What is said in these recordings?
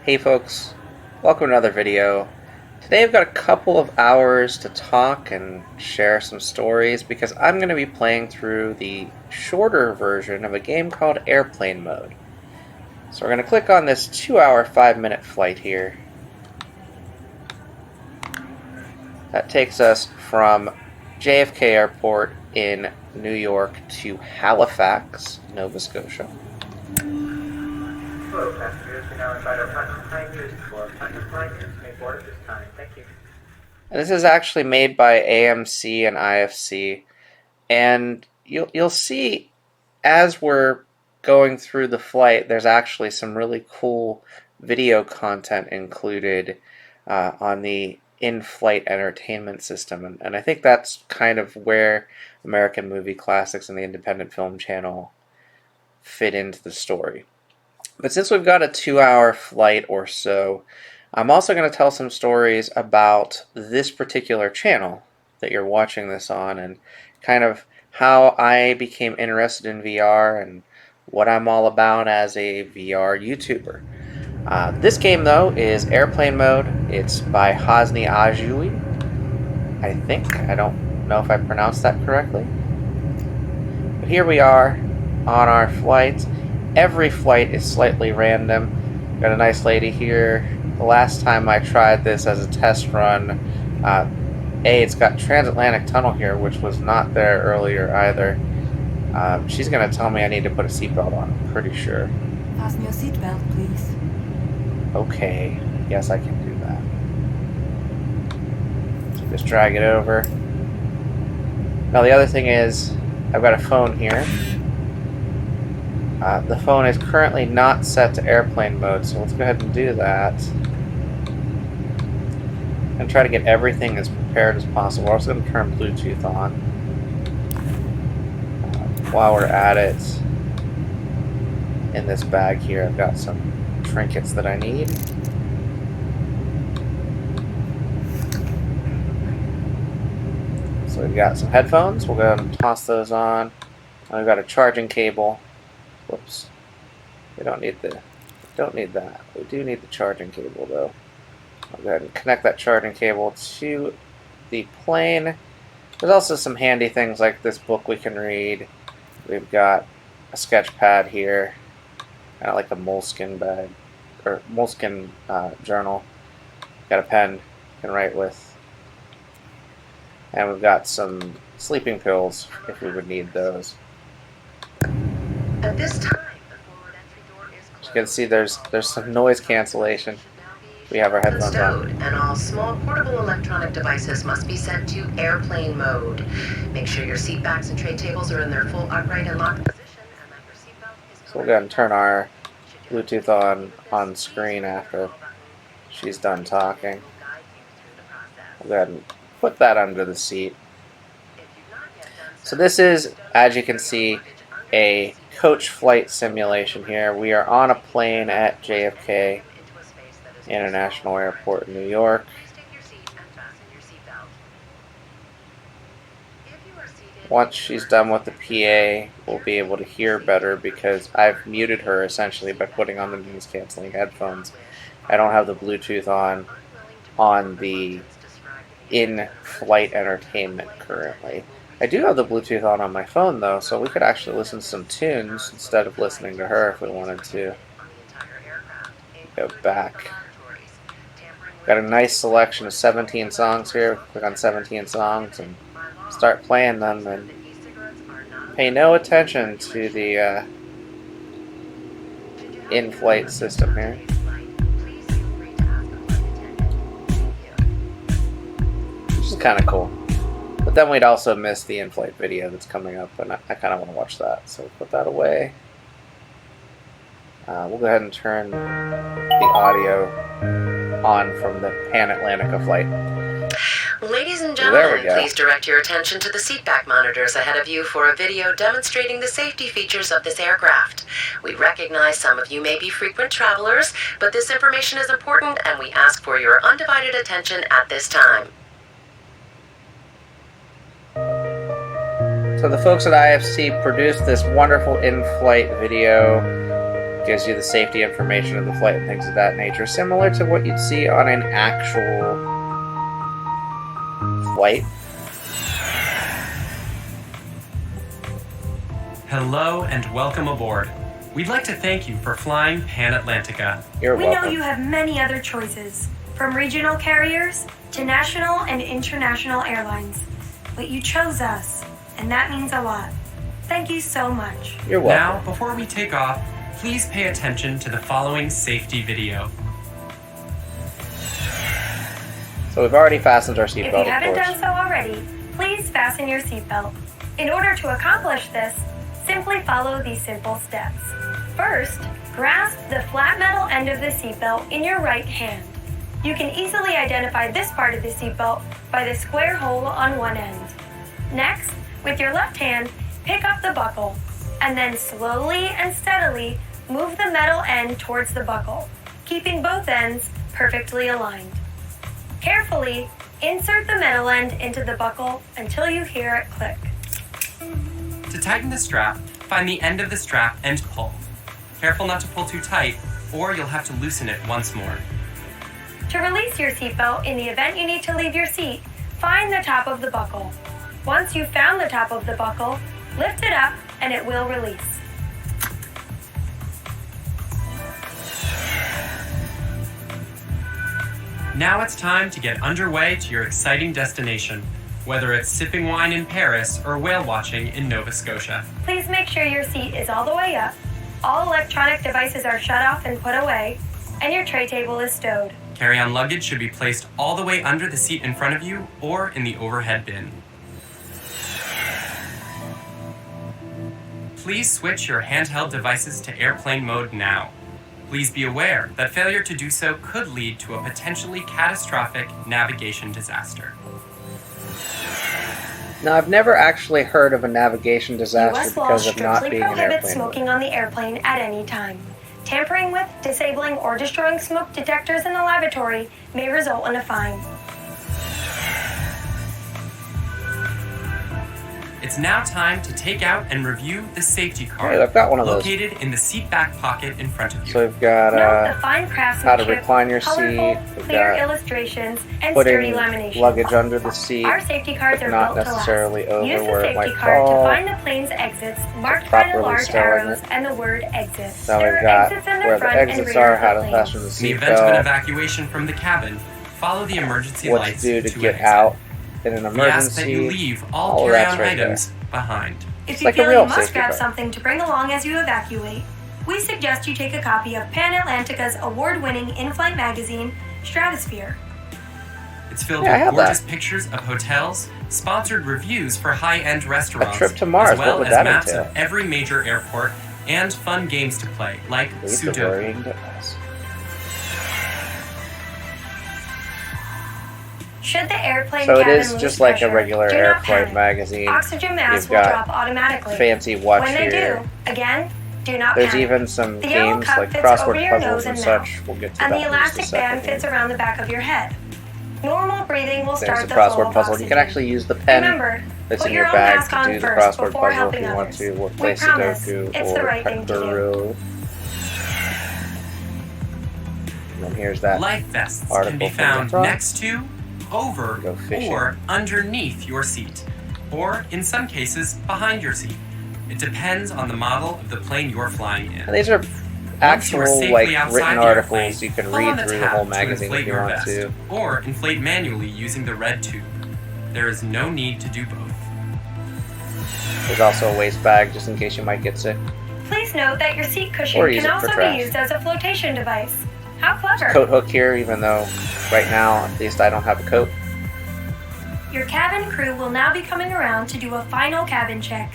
Hey folks, welcome to another video. Today I've got a couple of hours to talk and share some stories because I'm going to be playing through the shorter version of a game called Airplane Mode. So we're going to click on this 2-hour, 5-minute flight here. That takes us from JFK Airport in New York to Halifax, Nova Scotia. Hello, passengers. We now invite our Fasten flight news for Fasten flight news. May board at this time. Thank you. And this is actually made by AMC and IFC, and you'll see as we're going through the flight, there's actually some really cool video content included on the in-flight entertainment system, and I think that's kind of where American Movie Classics and the Independent Film Channel fit into the story. But since we've got a 2-hour flight or so, I'm also going to tell some stories about this particular channel that you're watching this on and kind of how I became interested in VR and what I'm all about as a VR YouTuber. This game, though, is Airplane Mode. It's by Hosni Ajoui, I think. I don't know if I pronounced that correctly. But here we are on our flight. Every flight is slightly random. Got a nice lady here. The last time I tried this as a test run, it's got transatlantic tunnel here, which was not there earlier either. She's going to tell me I need to put a seatbelt on, I'm pretty sure. Fasten your seatbelt, please. Okay, yes I can do that. So just drag it over. Now the other thing is, I've got a phone here. The phone is currently not set to airplane mode, so let's go ahead and do that. And try to get everything as prepared as possible. We're also going to turn Bluetooth on. While we're at it, in this bag here, I've got some trinkets that I need. So we've got some headphones. We'll go ahead and toss those on. And we've got a charging cable. Whoops. We don't need that. We do need the charging cable though. I'll go ahead and connect that charging cable to the plane. There's also some handy things like this book we can read. We've got a sketch pad here. Kind of like a moleskin bag or moleskin journal. Got a pen you can write with. And we've got some sleeping pills if we would need those. At this time, the forward entry door is closed. As you can see, there's some noise cancellation. We have our headphones on. And all small portable electronic devices must be set to airplane mode. Make sure your seat backs and tray tables are in their full upright and locked position, and that your seatbelt is So we'll go ahead and turn our Bluetooth on screen after she's done talking. We'll go ahead and put that under the seat. So this is, as you can see, a coach flight simulation here. We are on a plane at JFK International Airport in New York. Once she's done with the PA, we'll be able to hear better because I've muted her essentially by putting on the noise canceling headphones. I don't have the Bluetooth on the in-flight entertainment currently. I do have the Bluetooth on my phone though, so we could actually listen to some tunes instead of listening to her if we wanted to. Go back. Got a nice selection of 17 songs here. Click on 17 songs and start playing them and pay no attention to the in-flight system here. Which is kind of cool. But then we'd also miss the in-flight video that's coming up, and I kind of want to watch that. So we'll put that away. We'll go ahead and turn the audio on from the Pan Atlantica flight. Ladies and gentlemen, please direct your attention to the seatback monitors ahead of you for a video demonstrating the safety features of this aircraft. We recognize some of you may be frequent travelers, but this information is important and we ask for your undivided attention at this time. So the folks at IFC produced this wonderful in-flight video Gives you the safety information of the flight and things of that nature, similar to what you'd see on an actual flight. Hello and welcome aboard. We'd like to thank you for flying Pan Atlantica. You're welcome. We know you have many other choices, from regional carriers to national and international airlines. But you chose us, and that means a lot. Thank you so much. You're welcome. Now, before we take off, please pay attention to the following safety video. So we've already fastened our If seatbelt, you haven't of course. done so already, please fasten your seatbelt. In order to accomplish this, simply follow these simple steps. First, grasp the flat metal end of the seatbelt in your right hand. You can easily identify this part of the seatbelt by the square hole on one end. Next, with your left hand, pick up the buckle, and then slowly and steadily move the metal end towards the buckle, keeping both ends perfectly aligned. Carefully insert the metal end into the buckle until you hear it click. To tighten the strap, find the end of the strap and pull. Careful not to pull too tight, or you'll have to loosen it once more. To release your seatbelt in the event you need to leave your seat, find the top of the buckle. Once you've found the top of the buckle, lift it up and it will release. Now it's time to get underway to your exciting destination, whether it's sipping wine in Paris or whale watching in Nova Scotia. Please make sure your seat is all the way up, all electronic devices are shut off and put away, and your tray table is stowed. Carry-on luggage should be placed all the way under the seat in front of you or in the overhead bin. Please switch your handheld devices to airplane mode now. Please be aware that failure to do so could lead to a potentially catastrophic navigation disaster. Now, I've never actually heard of a navigation disaster U.S. law because of not strictly being an prohibits airplane. smoking on the airplane at any time. Tampering with, disabling, or destroying smoke detectors in the lavatory may result in a fine. It's now time to take out and review the safety card Hey, I've got one of those. located in the seat back pocket in front of you. So we've got Note the fine how to craftsmanship, recline your colorful, seat. We've clear got illustrations, and sturdy putting lamination. luggage under the seat, Our safety cards but are not built to necessarily last. over Use the where it safety might card fall. to find the plane's exits marked by the properly large stowing arrows it. and the word exit. Now There we've are got exits in the where the front and exits rear are, of how the to plane. fasten the In the event of an seatbelt, evacuation from the cabin, follow the emergency what lights to do to to get exit. out in an We ask that you emergency. leave all All of that's carry-on right there. items behind. If It's you like a feel real you must safety grab card. something to bring along as you evacuate, we suggest you take a copy of Pan Atlantica's award-winning in-flight magazine, Stratosphere. It's filled Yeah, I with have gorgeous that. pictures of hotels, sponsored reviews for high-end restaurants, A trip to Mars, as well what would as that maps entail? of every major airport, and fun games to play, like Leave the Sudoku. worrying to us. Should the airplane So it cabin is lose just like a pressure, regular do not air flight panic. magazine. Oxygen masks You've will got drop automatically. fancy watch When they here. do, again, do not There's panic. even some The yellow games cup like fits over crossword your puzzles nose and and such. We'll get to and that the in just a elastic band second. fits around the back of your head. Normal breathing will There's start a the flow crossword of puzzle. oxygen. You can actually use the pen Remember, that's put in your your own bag mask to on do the first crossword before puzzle if helping you want others. to, or We play promise Sudoku it's the or right thing to do. Kangaroo. And then here's that Life vests can article be from the found front. next to, over, Go fishing. or underneath your seat, or in some cases, behind your seat. It depends on the model of the plane you're flying in. And these are Once you actual are safely like outside written the articles airplane, you can pull on read the through the tab whole to magazine inflate if you your want vest, to. or inflate manually using the red tube. There is no need to do both. There's also a waist bag just in case you might get sick. Please note that your seat cushion Or use can it for also trash. be used as a flotation device. How clever! Coat hook here, even though right now at least I don't have a coat. Your cabin crew will now be coming around to do a final cabin check.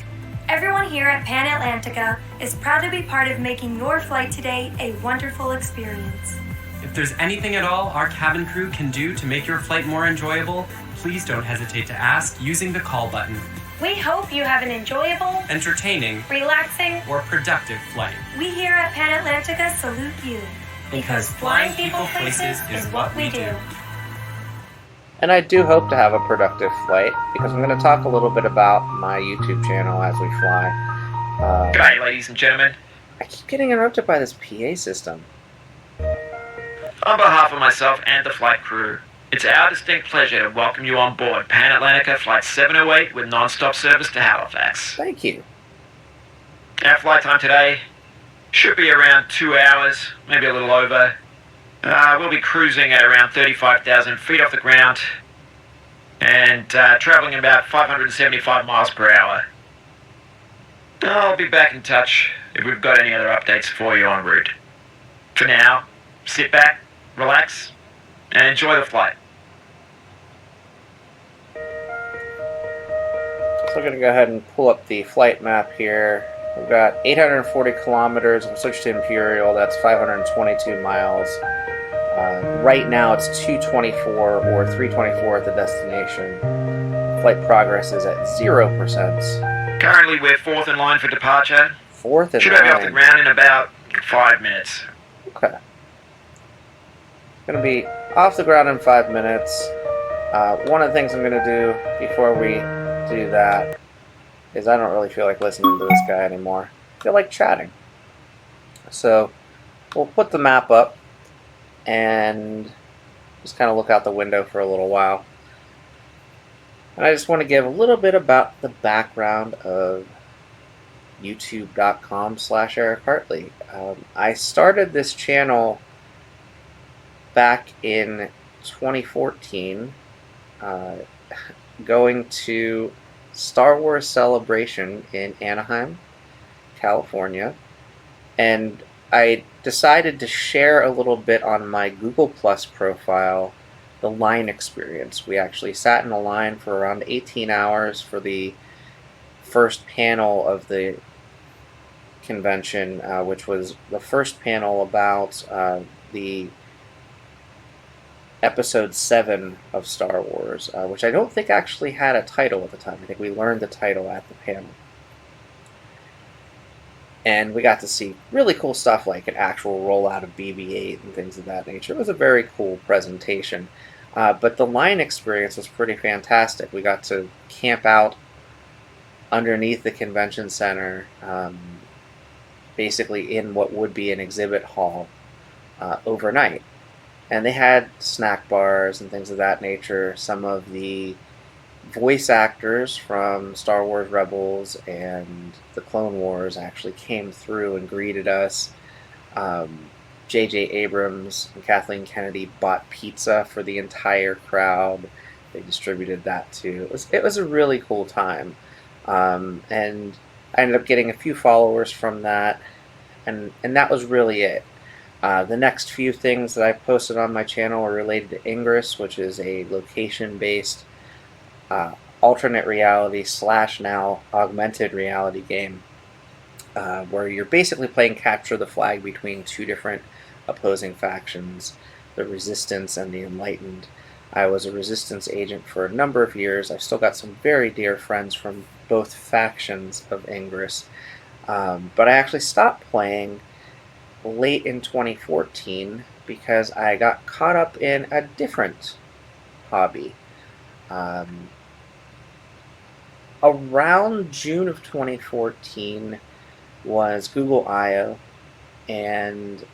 Everyone here at Pan Atlantica is proud to be part of making your flight today a wonderful experience. If there's anything at all our cabin crew can do to make your flight more enjoyable, please don't hesitate to ask using the call button. We hope you have an enjoyable, Entertaining, relaxing. or productive flight. We here at Pan Atlantica salute you. Because flying people places is what we do. And I do hope to have a productive flight because I'm going to talk a little bit about my YouTube channel as we fly. G'day, ladies and gentlemen. I keep getting interrupted by this PA system. On behalf of myself and the flight crew, it's our distinct pleasure to welcome you on board Pan Atlantica Flight 708 with non-stop service to Halifax. Thank you. Our flight time today should be around 2 hours, maybe a little over. We'll be cruising at around 35,000 feet off the ground and traveling about 575 miles per hour. I'll be back in touch if we've got any other updates for you en route. For now, sit back, relax, and enjoy the flight. So we're going to go ahead and pull up the flight map here. We've got 840 kilometers. We'll switch to Imperial. That's 522 miles. Right now it's 224 or 324 at the destination. Flight progress is at 0%. Currently, we're fourth in line for departure. Fourth in Should line. be off the ground in about 5 minutes. Okay. Going to be off the ground in 5 minutes. One of the things I'm going to do before we do that is I don't really feel like listening to this guy anymore. I feel like chatting. So we'll put the map up and just kind of look out the window for a little while. And I just want to give a little bit about the background of youtube.com/Eric Hartley. I started this channel back in 2014, going to Star Wars Celebration in Anaheim, California, and I decided to share a little bit on my Google Plus profile the line experience. We actually sat in a line for around 18 hours for the first panel of the convention, which was the first panel about the Episode 7 of Star Wars, which I don't think actually had a title at the time. I think we learned the title at the panel. And we got to see really cool stuff like an actual rollout of BB-8 and things of that nature. It was a very cool presentation. But the line experience was pretty fantastic. We got to camp out underneath the convention center, basically in what would be an exhibit hall overnight. And they had snack bars and things of that nature. Some of the voice actors from Star Wars Rebels and the Clone Wars actually came through and greeted us. J.J. Abrams and Kathleen Kennedy bought pizza for the entire crowd. They distributed that too. It was a really cool time. And I ended up getting a few followers from that. And that was really it. The next few things that I posted on my channel are related to Ingress, which is a location-based alternate reality / now augmented reality game where you're basically playing capture the flag between two different opposing factions, the Resistance and the Enlightened. I was a Resistance agent for a number of years. I've still got some very dear friends from both factions of Ingress, but I actually stopped playing late in 2014 because I got caught up in a different hobby. Around June of 2014 was Google I/O, and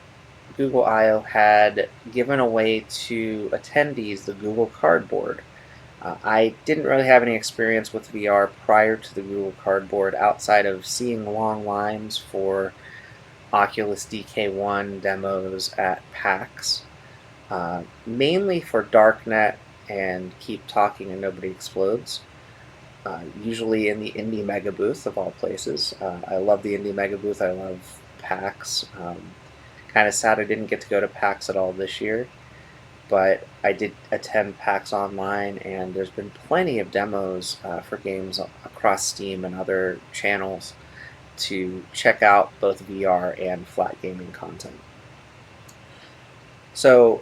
Google I/O had given away to attendees the Google Cardboard. I didn't really have any experience with VR prior to the Google Cardboard outside of seeing long lines for Oculus DK1 demos at PAX, mainly for Darknet and Keep Talking and Nobody Explodes, usually in the Indie Mega Booth of all places. I love the Indie Mega Booth. I love PAX. Kind of sad I didn't get to go to PAX at all this year, but I did attend PAX Online, and there's been plenty of demos for games across Steam and other channels to check out both VR and flat gaming content. So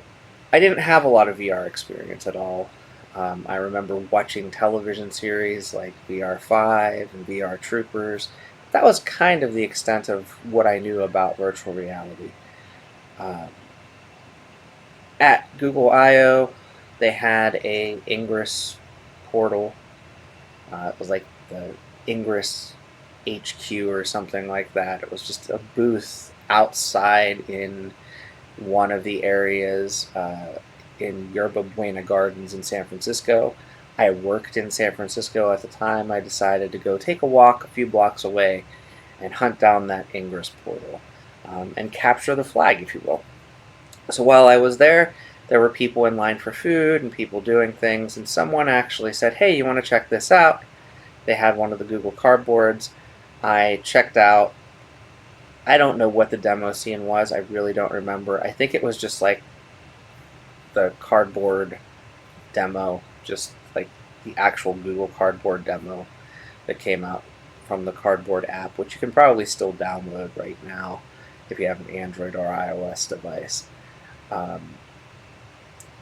I didn't have a lot of VR experience at all. I remember watching television series like VR5 and VR Troopers. That was kind of the extent of what I knew about virtual reality. At Google I/O, they had a Ingress portal. It was like the Ingress HQ or something like that. It was just a booth outside in one of the areas in Yerba Buena Gardens in San Francisco. I worked in San Francisco at the time. I decided to go take a walk a few blocks away and hunt down that Ingress portal and capture the flag, if you will. So while I was there were people in line for food and people doing things, and someone actually said, "Hey, you want to check this out?" They had one of the Google Cardboards. I checked out. I don't know what the demo scene was. I really don't remember. I think it was just like the Cardboard demo, just like the actual Google Cardboard demo that came out from the Cardboard app, which you can probably still download right now if you have an Android or iOS device.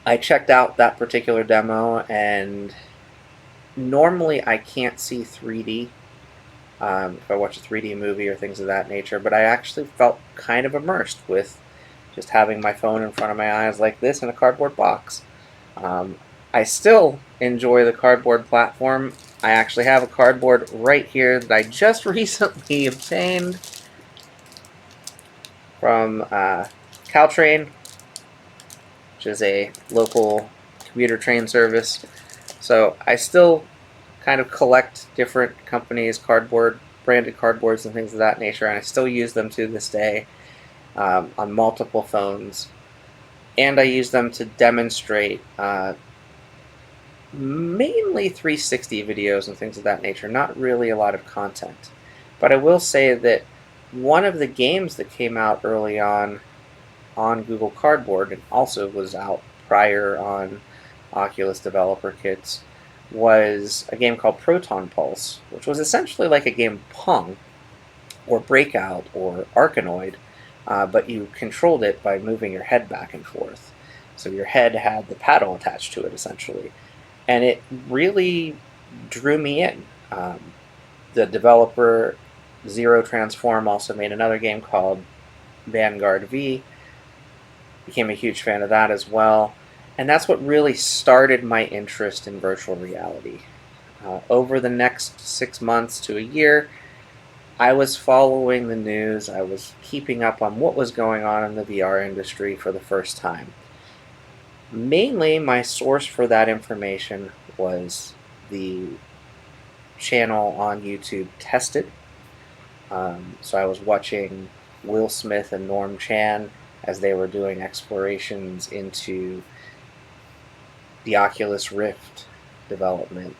I checked out that particular demo, and normally I can't see 3D if I watch a 3D movie or things of that nature, but I actually felt kind of immersed with just having my phone in front of my eyes like this in a cardboard box. I still enjoy the Cardboard platform. I actually have a cardboard right here that I just recently obtained from Caltrain, which is a local commuter train service. So I still kind of collect different companies' branded cardboards and things of that nature, and I still use them to this day on multiple phones. And I use them to demonstrate mainly 360 videos and things of that nature, not really a lot of content. But I will say that one of the games that came out early on Google Cardboard, and also was out prior on Oculus developer kits, was a game called Proton Pulse, which was essentially like a game of Pong, or Breakout, or Arkanoid, but you controlled it by moving your head back and forth. So your head had the paddle attached to it, essentially. And it really drew me in. The developer, Zero Transform, also made another game called Vanguard V. Became a huge fan of that as well. And that's what really started my interest in virtual reality. Over the next 6 months to a year, I was following the news. I was keeping up on what was going on in the VR industry for the first time. Mainly, my source for that information was the channel on YouTube Tested. So I was watching Will Smith and Norm Chan as they were doing explorations into the Oculus Rift development.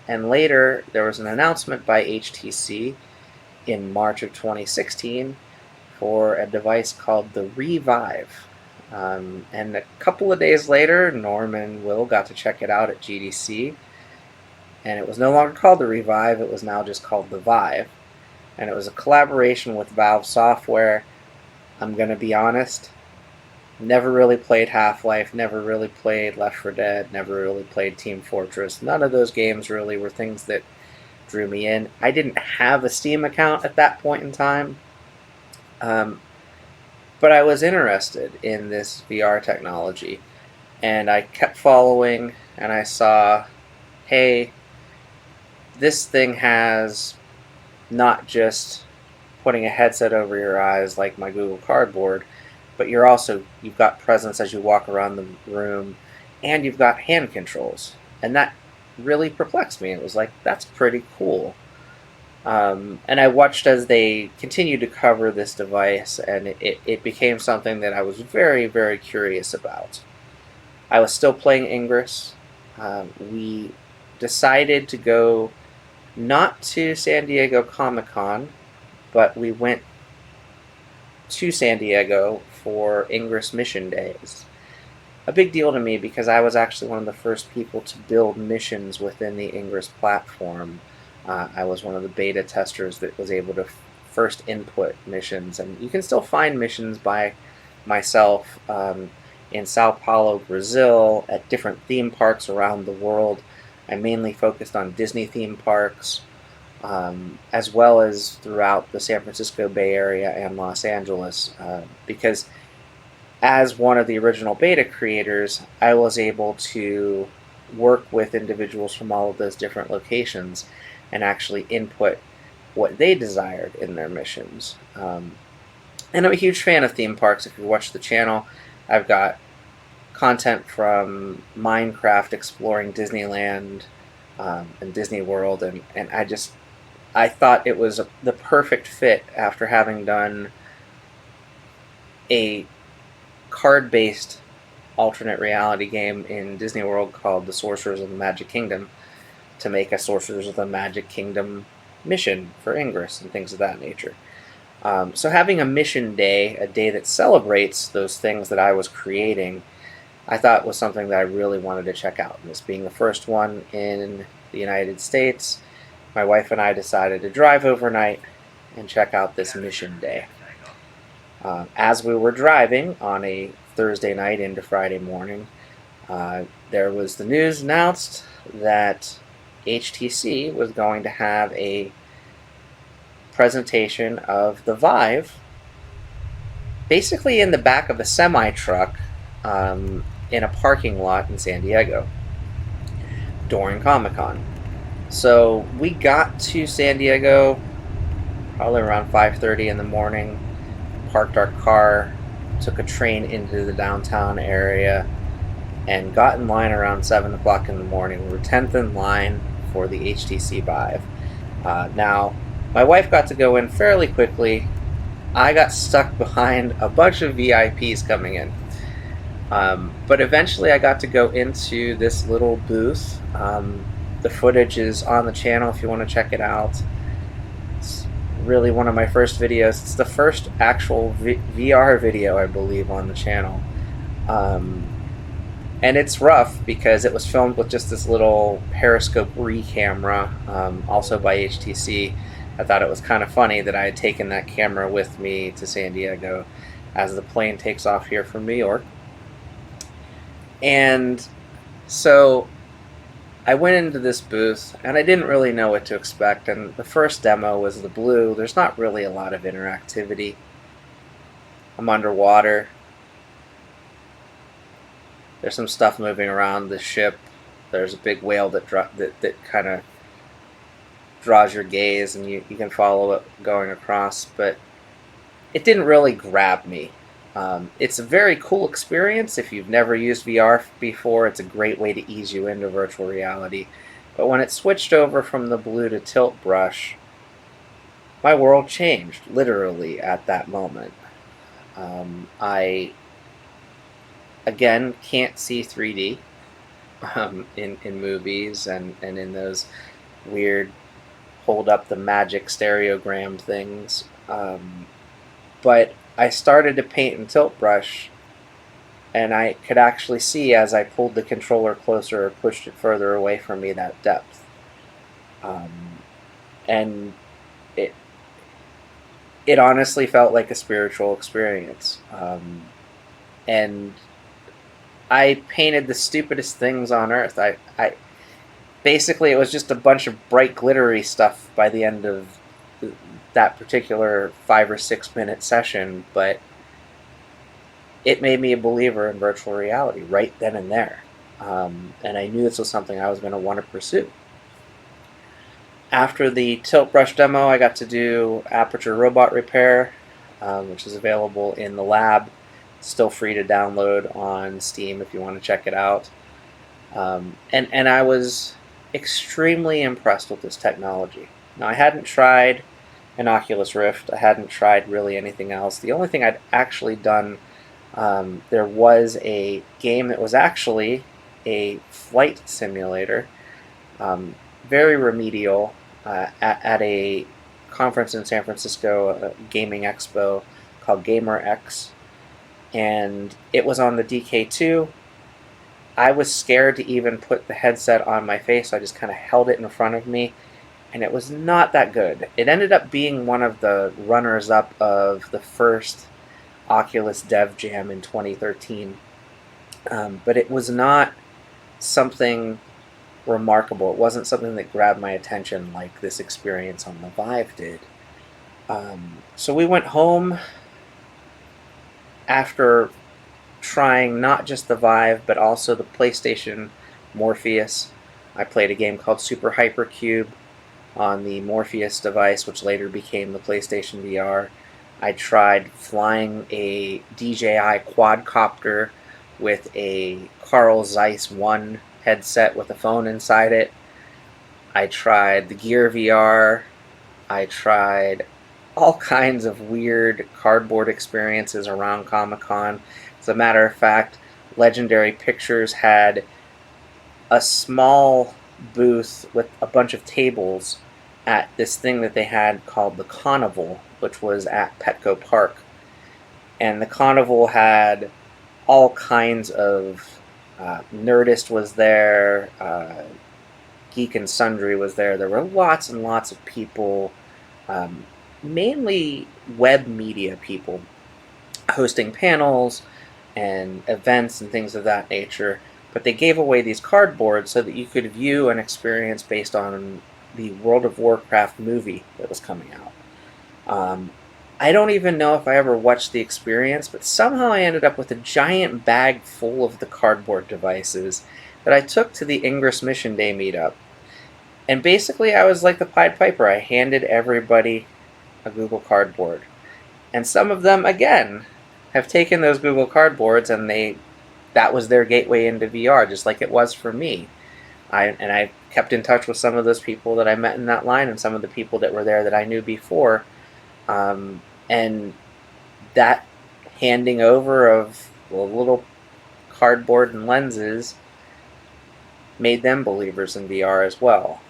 And later, there was an announcement by HTC in March of 2016 for a device called the Revive. And a couple of days later, Norm and Will got to check it out at GDC. And it was no longer called the Revive, it was now just called the Vive. And it was a collaboration with Valve Software. I'm going to be honest, never really played Half-Life, never really played Left 4 Dead, never really played Team Fortress. None of those games really were things that drew me in. I didn't have a Steam account at that point in time. But I was interested in this VR technology. And I kept following, and I saw, hey, this thing has not just putting a headset over your eyes like my Google Cardboard, but you've got presence as you walk around the room, and you've got hand controls. And that really perplexed me. It was like, that's pretty cool. And I watched as they continued to cover this device, and it became something that I was very, very curious about. I was still playing Ingress. We decided to go not to San Diego Comic-Con, but we went to San Diego for Ingress Mission Days. A big deal to me because I was actually one of the first people to build missions within the Ingress platform. I was one of the beta testers that was able to first input missions, and you can still find missions by myself in Sao Paulo, Brazil, at different theme parks around the world. I mainly focused on Disney theme parks, as well as throughout the San Francisco Bay Area and Los Angeles, because as one of the original beta creators, I was able to work with individuals from all of those different locations and actually input what they desired in their missions. And I'm a huge fan of theme parks. If you watch the channel, I've got content from Minecraft exploring Disneyland and Disney World, and I thought it was the perfect fit after having done a card-based alternate reality game in Disney World called The Sorcerers of the Magic Kingdom, to make a Sorcerers of the Magic Kingdom mission for Ingress and things of that nature. So having a mission day, a day that celebrates those things that I was creating, I thought was something that I really wanted to check out. And this being the first one in the United States, my wife and I decided to drive overnight and check out this mission day. As we were driving on a Thursday night into Friday morning, there was the news announced that HTC was going to have a presentation of the Vive basically in the back of a semi-truck in a parking lot in San Diego during Comic-Con. So we got to San Diego probably around 5:30 in the morning, parked our car, took a train into the downtown area, and got in line around 7 o'clock in the morning. We were 10th in line for the HTC Vive. Now, my wife got to go in fairly quickly. I got stuck behind a bunch of VIPs coming in. But eventually I got to go into this little booth. The footage is on the channel if you want to check it out. It's really one of my first videos. It's the first actual VR video, I believe, on the channel. And it's rough because it was filmed with just this little periscope camera, also by HTC. I thought it was kind of funny that I had taken that camera with me to San Diego as the plane takes off here from New York. And so I went into this booth, and I didn't really know what to expect. And the first demo was the Blue. There's not really a lot of interactivity. I'm underwater. There's some stuff moving around the ship. There's a big whale that kind of draws your gaze, and you can follow it going across. But it didn't really grab me. It's a very cool experience. If you've never used VR before, it's a great way to ease you into virtual reality. But when it switched over from the Blue to Tilt Brush, my world changed, literally, at that moment. I, again, can't see 3D in movies and in those weird hold up the magic stereogram things. But I started to paint in Tilt Brush, and I could actually see as I pulled the controller closer or pushed it further away from me that depth. And it honestly felt like a spiritual experience. And I painted the stupidest things on earth. I basically, it was just a bunch of bright glittery stuff by the end of that particular 5 or 6 minute session, but it made me a believer in virtual reality right then and there. And I knew this was something I was going to want to pursue. After the Tilt Brush demo, I got to do Aperture Robot Repair, which is available in the lab. Still free to download on Steam if you want to check it out. And I was extremely impressed with this technology. Now, I hadn't tried an Oculus Rift. I hadn't tried really anything else. The only thing I'd actually done, there was a game that was actually a flight simulator, very remedial, at a conference in San Francisco, a gaming expo called GamerX, and it was on the DK2. I was scared to even put the headset on my face, so I just kind of held it in front of me, and it was not that good. It ended up being one of the runners-up of the first Oculus Dev Jam in 2013, but it was not something remarkable. It wasn't something that grabbed my attention like this experience on the Vive did. So we went home after trying not just the Vive, but also the PlayStation Morpheus. I played a game called Super Hypercube. on the Morpheus device, which later became the PlayStation VR. I tried flying a DJI quadcopter with a Carl Zeiss 1 headset with a phone inside it. I tried the Gear VR. I tried all kinds of weird cardboard experiences around Comic-Con. As a matter of fact, Legendary Pictures had a small booth with a bunch of tables at this thing that they had called the Carnival, which was at Petco Park. And the Carnival had all kinds of Nerdist was there, Geek and Sundry was there. There were lots and lots of people, mainly web media people, hosting panels and events and things of that nature. But they gave away these cardboards so that you could view an experience based on the World of Warcraft movie that was coming out. I don't even know if I ever watched the experience, but somehow I ended up with a giant bag full of the cardboard devices that I took to the Ingress Mission Day meetup. And basically I was like the Pied Piper. I handed everybody a Google Cardboard. And some of them, again, have taken those Google Cardboards and that was their gateway into VR, just like it was for me. I kept in touch with some of those people that I met in that line and some of the people that were there that I knew before. And that handing over of little cardboard and lenses made them believers in VR as well.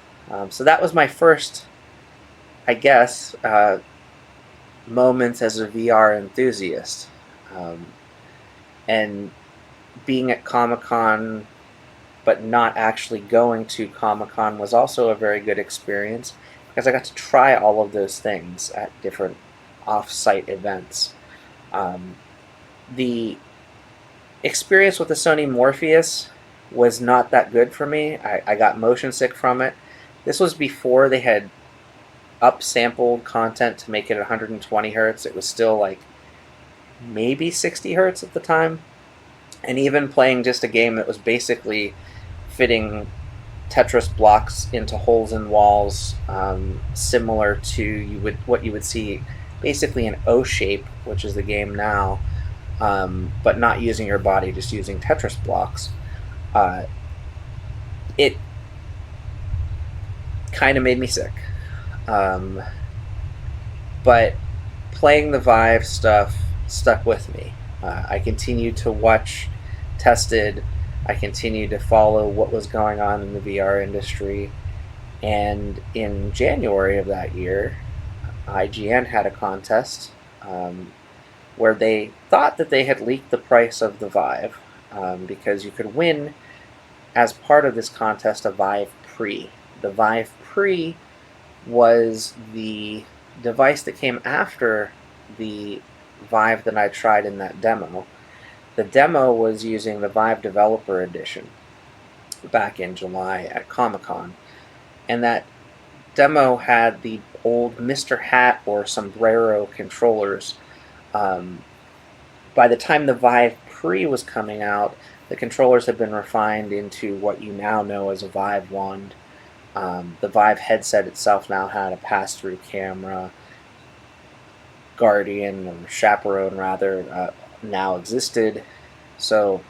So that was my first, I guess, moments as a VR enthusiast. And being at Comic-Con but not actually going to Comic-Con was also a very good experience because I got to try all of those things at different off-site events. The experience with the Sony Morpheus was not that good for me. I got motion sick from it. This was before they had upsampled content to make it 120 hertz. It was still like maybe 60 hertz at the time. And even playing just a game that was basically fitting Tetris blocks into holes in walls, similar to what you would see basically in O-Shape, which is the game now, but not using your body, just using Tetris blocks. It kind of made me sick. But playing the Vive stuff stuck with me. I continued to watch Tested. I continued to follow what was going on in the VR industry. And in January of that year, IGN had a contest where they thought that they had leaked the price of the Vive because you could win, as part of this contest, a Vive Pre. The Vive Pre was the device that came after the Vive that I tried in that demo. The demo was using the Vive Developer Edition back in July at Comic-Con. And that demo had the old Mr. Hat or Sombrero controllers. By the time the Vive Pre was coming out, the controllers had been refined into what you now know as a Vive Wand. The Vive headset itself now had a pass-through camera. Guardian, or Chaperone rather, now existed. So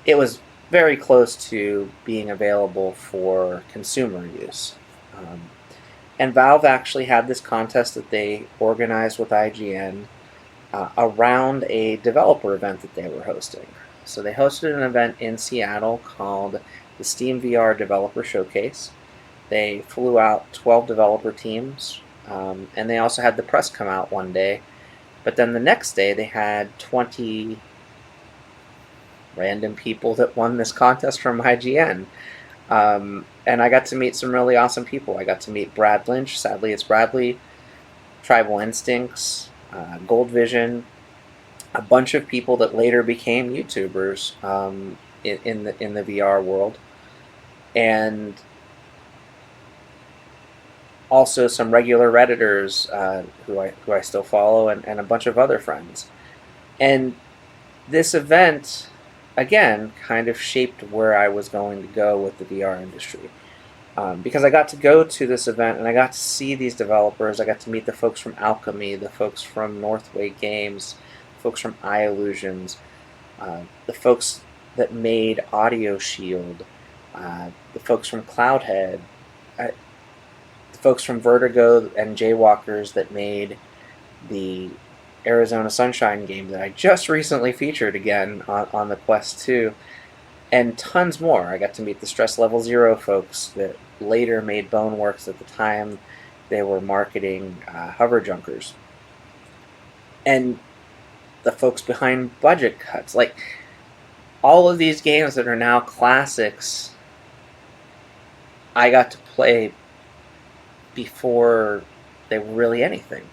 it was very close to being available for consumer use. And Valve actually had this contest that they organized with IGN around a developer event that they were hosting. So they hosted an event in Seattle called the Steamvr Developer Showcase. They flew out 12 developer teams, and they also had the press come out one day. But then the next day they had 20 random people that won this contest from IGN. And I got to meet some really awesome people. I got to meet Brad Lynch, sadly it's Bradley, Tribal Instincts, Gold Vision, a bunch of people that later became YouTubers in the VR world, and also some regular Redditors who I still follow, and a bunch of other friends. And this event, again, kind of shaped where I was going to go with the VR industry. because I got to go to this event and I got to see these developers. I got to meet the folks from Alchemy, the folks from Northway Games, the folks from iIllusions, the folks that made Audio Shield, the folks from Cloudhead, the folks from Vertigo and Jaywalkers that made the Arizona Sunshine game that I just recently featured again on the Quest 2, and tons more. I got to meet the Stress Level Zero folks that later made Boneworks at the time they were marketing Hover Junkers. And the folks behind Budget Cuts. Like, all of these games that are now classics, I got to play before they were really anything.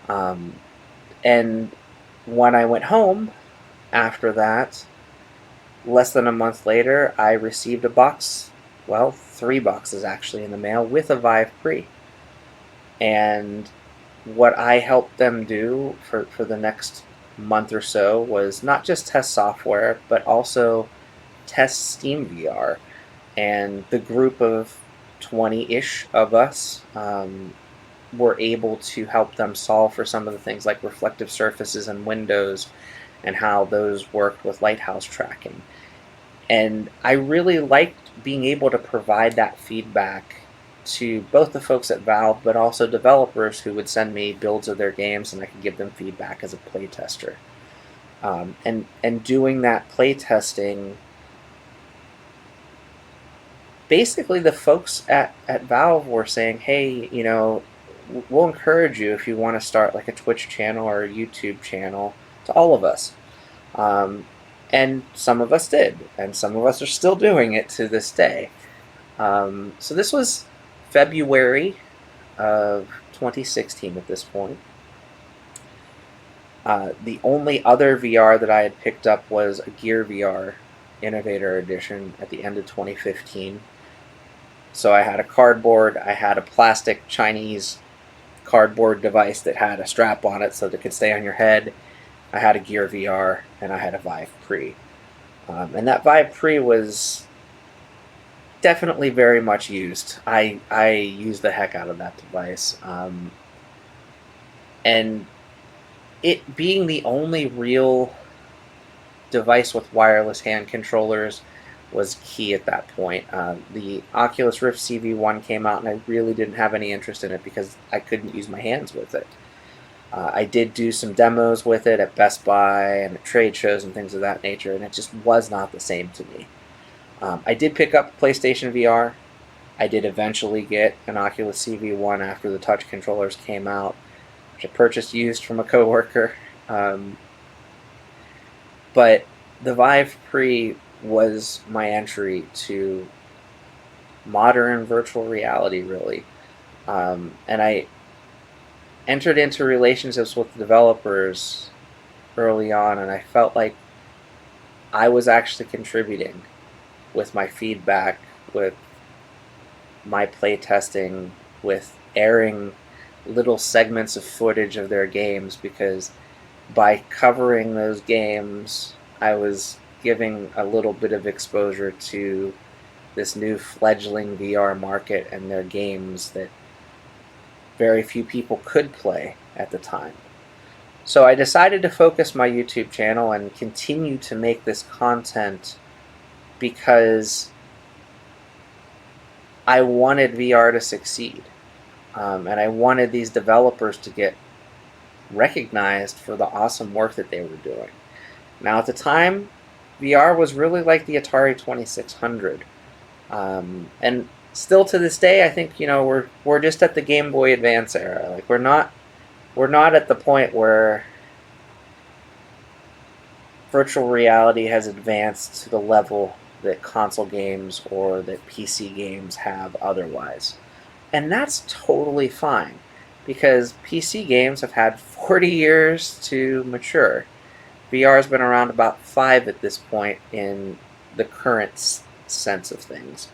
And when I went home after that, less than a month later, I received a box, well, 3 boxes actually in the mail with a Vive Pre. And what I helped them do for the next month or so was not just test software, but also test Steamvr. And the group of 20-ish of us were able to help them solve for some of the things like reflective surfaces and windows and how those worked with lighthouse tracking. And I really liked being able to provide that feedback to both the folks at Valve, but also developers who would send me builds of their games and I could give them feedback as a playtester. And doing that playtesting, basically the folks at Valve were saying, hey, you know, we'll encourage you if you want to start like a Twitch channel or a YouTube channel, to all of us. And some of us did, and some of us are still doing it to this day. So this was February of 2016 at this point. The only other VR that I had picked up was a Gear VR Innovator Edition at the end of 2015. So I had a cardboard, I had a plastic Chinese cardboard device that had a strap on it so that it could stay on your head. I had a Gear VR, and I had a Vive Pre. And that Vive Pre was definitely very much used. I used the heck out of that device. And it being the only real device with wireless hand controllers was key at that point. The Oculus Rift CV1 came out, and I really didn't have any interest in it because I couldn't use my hands with it. I did do some demos with it at Best Buy and at trade shows and things of that nature, and it just was not the same to me. I did pick up PlayStation VR. I did eventually get an Oculus CV1 after the touch controllers came out, which I purchased used from a coworker. But the Vive Pre was my entry to modern virtual reality, really. And I entered into relationships with developers early on, and I felt like I was actually contributing with my feedback, with my playtesting, with airing little segments of footage of their games, because by covering those games, I was giving a little bit of exposure to this new fledgling VR market and their games that very few people could play at the time. So I decided to focus my YouTube channel and continue to make this content because I wanted VR to succeed. And I wanted these developers to get recognized for the awesome work that they were doing. Now at the time, VR was really like the Atari 2600. And still to this day, I think, you know, we're just at the Game Boy Advance era. Like we're not at the point where virtual reality has advanced to the level that console games or that PC games have otherwise. And that's totally fine, because PC games have had 40 years to mature. VR has been around about 5 at this point in the current sense of things.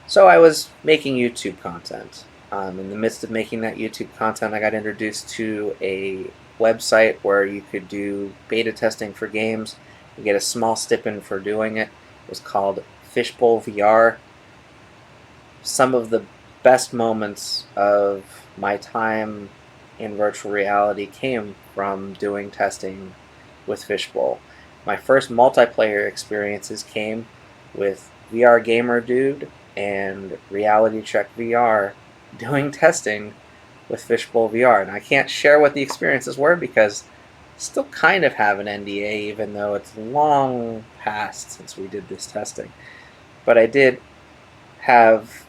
So I was making YouTube content. In the midst of making that YouTube content, I got introduced to a website where you could do beta testing for games and get a small stipend for doing it. It was called Fishbowl VR. Some of the best moments of my time in virtual reality came from doing testing with Fishbowl. My first multiplayer experiences came with VR Gamer Dude and Reality Check VR doing testing with Fishbowl VR. And I can't share what the experiences were because I still kind of have an NDA, even though it's long past since we did this testing. But I did have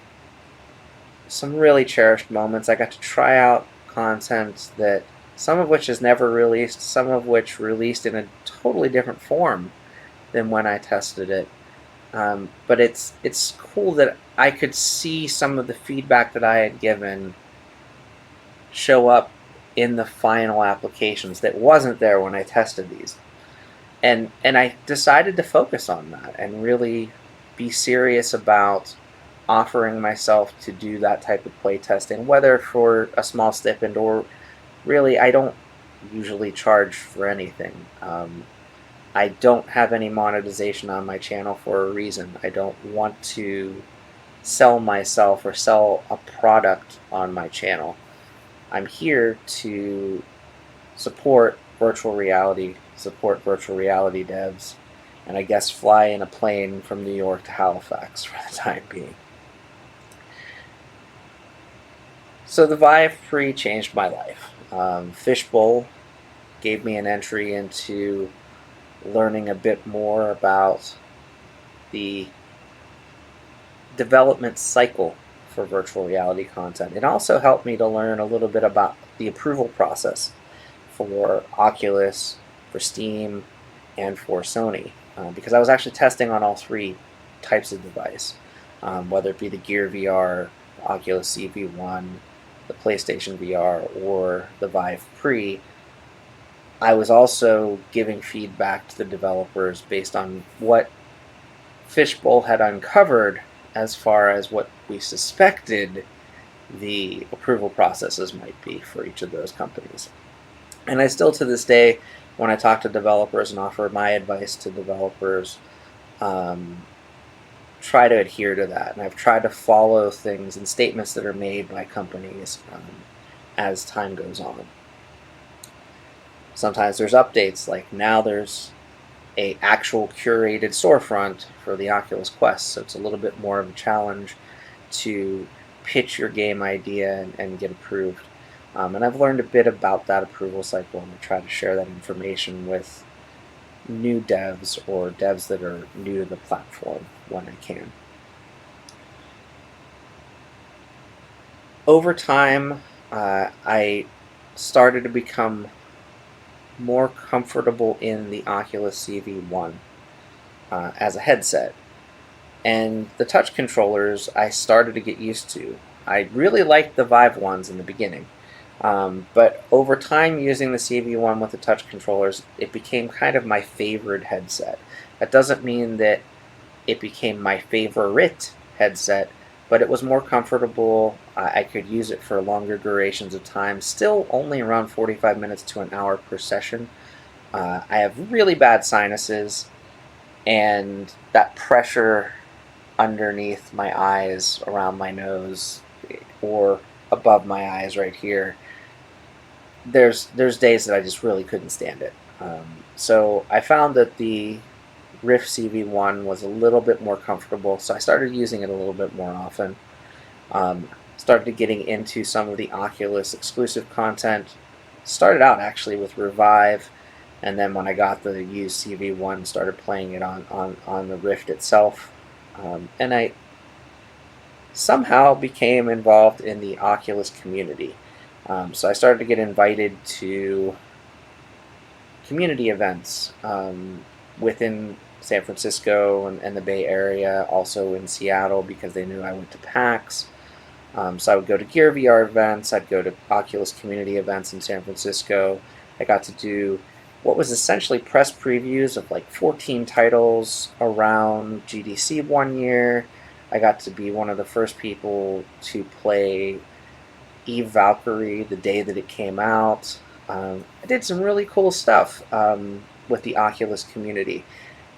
some really cherished moments. I got to try out content that some of which is never released, some of which released in a totally different form than when I tested it. But it's cool that I could see some of the feedback that I had given show up in the final applications that wasn't there when I tested these. And I decided to focus on that and really be serious about offering myself to do that type of play testing, whether for a small stipend or really, I don't usually charge for anything. I don't have any monetization on my channel for a reason. I don't want to sell myself or sell a product on my channel. I'm here to support virtual reality devs, and I guess fly in a plane from New York to Halifax for the time being. So the Vive Free changed my life. Fishbowl gave me an entry into learning a bit more about the development cycle for virtual reality content. It also helped me to learn a little bit about the approval process for Oculus, for Steam, and for Sony, because I was actually testing on all three types of device, whether it be the Gear VR, the Oculus CV1, the PlayStation VR, or the Vive Pre. I was also giving feedback to the developers based on what Fishbowl had uncovered as far as what we suspected the approval processes might be for each of those companies. And I still, to this day, when I talk to developers and offer my advice to developers, try to adhere to that. And I've tried to follow things and statements that are made by companies as time goes on. Sometimes there's updates, like now there's a actual curated storefront for the Oculus Quest, so it's a little bit more of a challenge to pitch your game idea and get approved. And I've learned a bit about that approval cycle, and I try to share that information with new devs or devs that are new to the platform when I can. Over time, I started to become more comfortable in the Oculus CV1 as a headset. And the touch controllers I started to get used to. I really liked the Vive ones in the beginning. But over time, using the CV1 with the touch controllers, it became kind of my favorite headset. That doesn't mean that it became my favorite headset, but it was more comfortable. I could use it for longer durations of time, still only around 45 minutes to an hour per session. I have really bad sinuses, and that pressure underneath my eyes, around my nose, or above my eyes right here, there's days that I just really couldn't stand it. So I found that the Rift CV1 was a little bit more comfortable, so I started using it a little bit more often. Started getting into some of the Oculus exclusive content. Started out actually with Revive, and then when I got the used CV1, started playing it on the Rift itself. And I somehow became involved in the Oculus community. So I started to get invited to community events within San Francisco and the Bay Area, also in Seattle because they knew I went to PAX. So I would go to Gear VR events, I'd go to Oculus community events in San Francisco. I got to do what was essentially press previews of like 14 titles around GDC one year. I got to be one of the first people to play Eve Valkyrie the day that it came out. I did some really cool stuff with the Oculus community.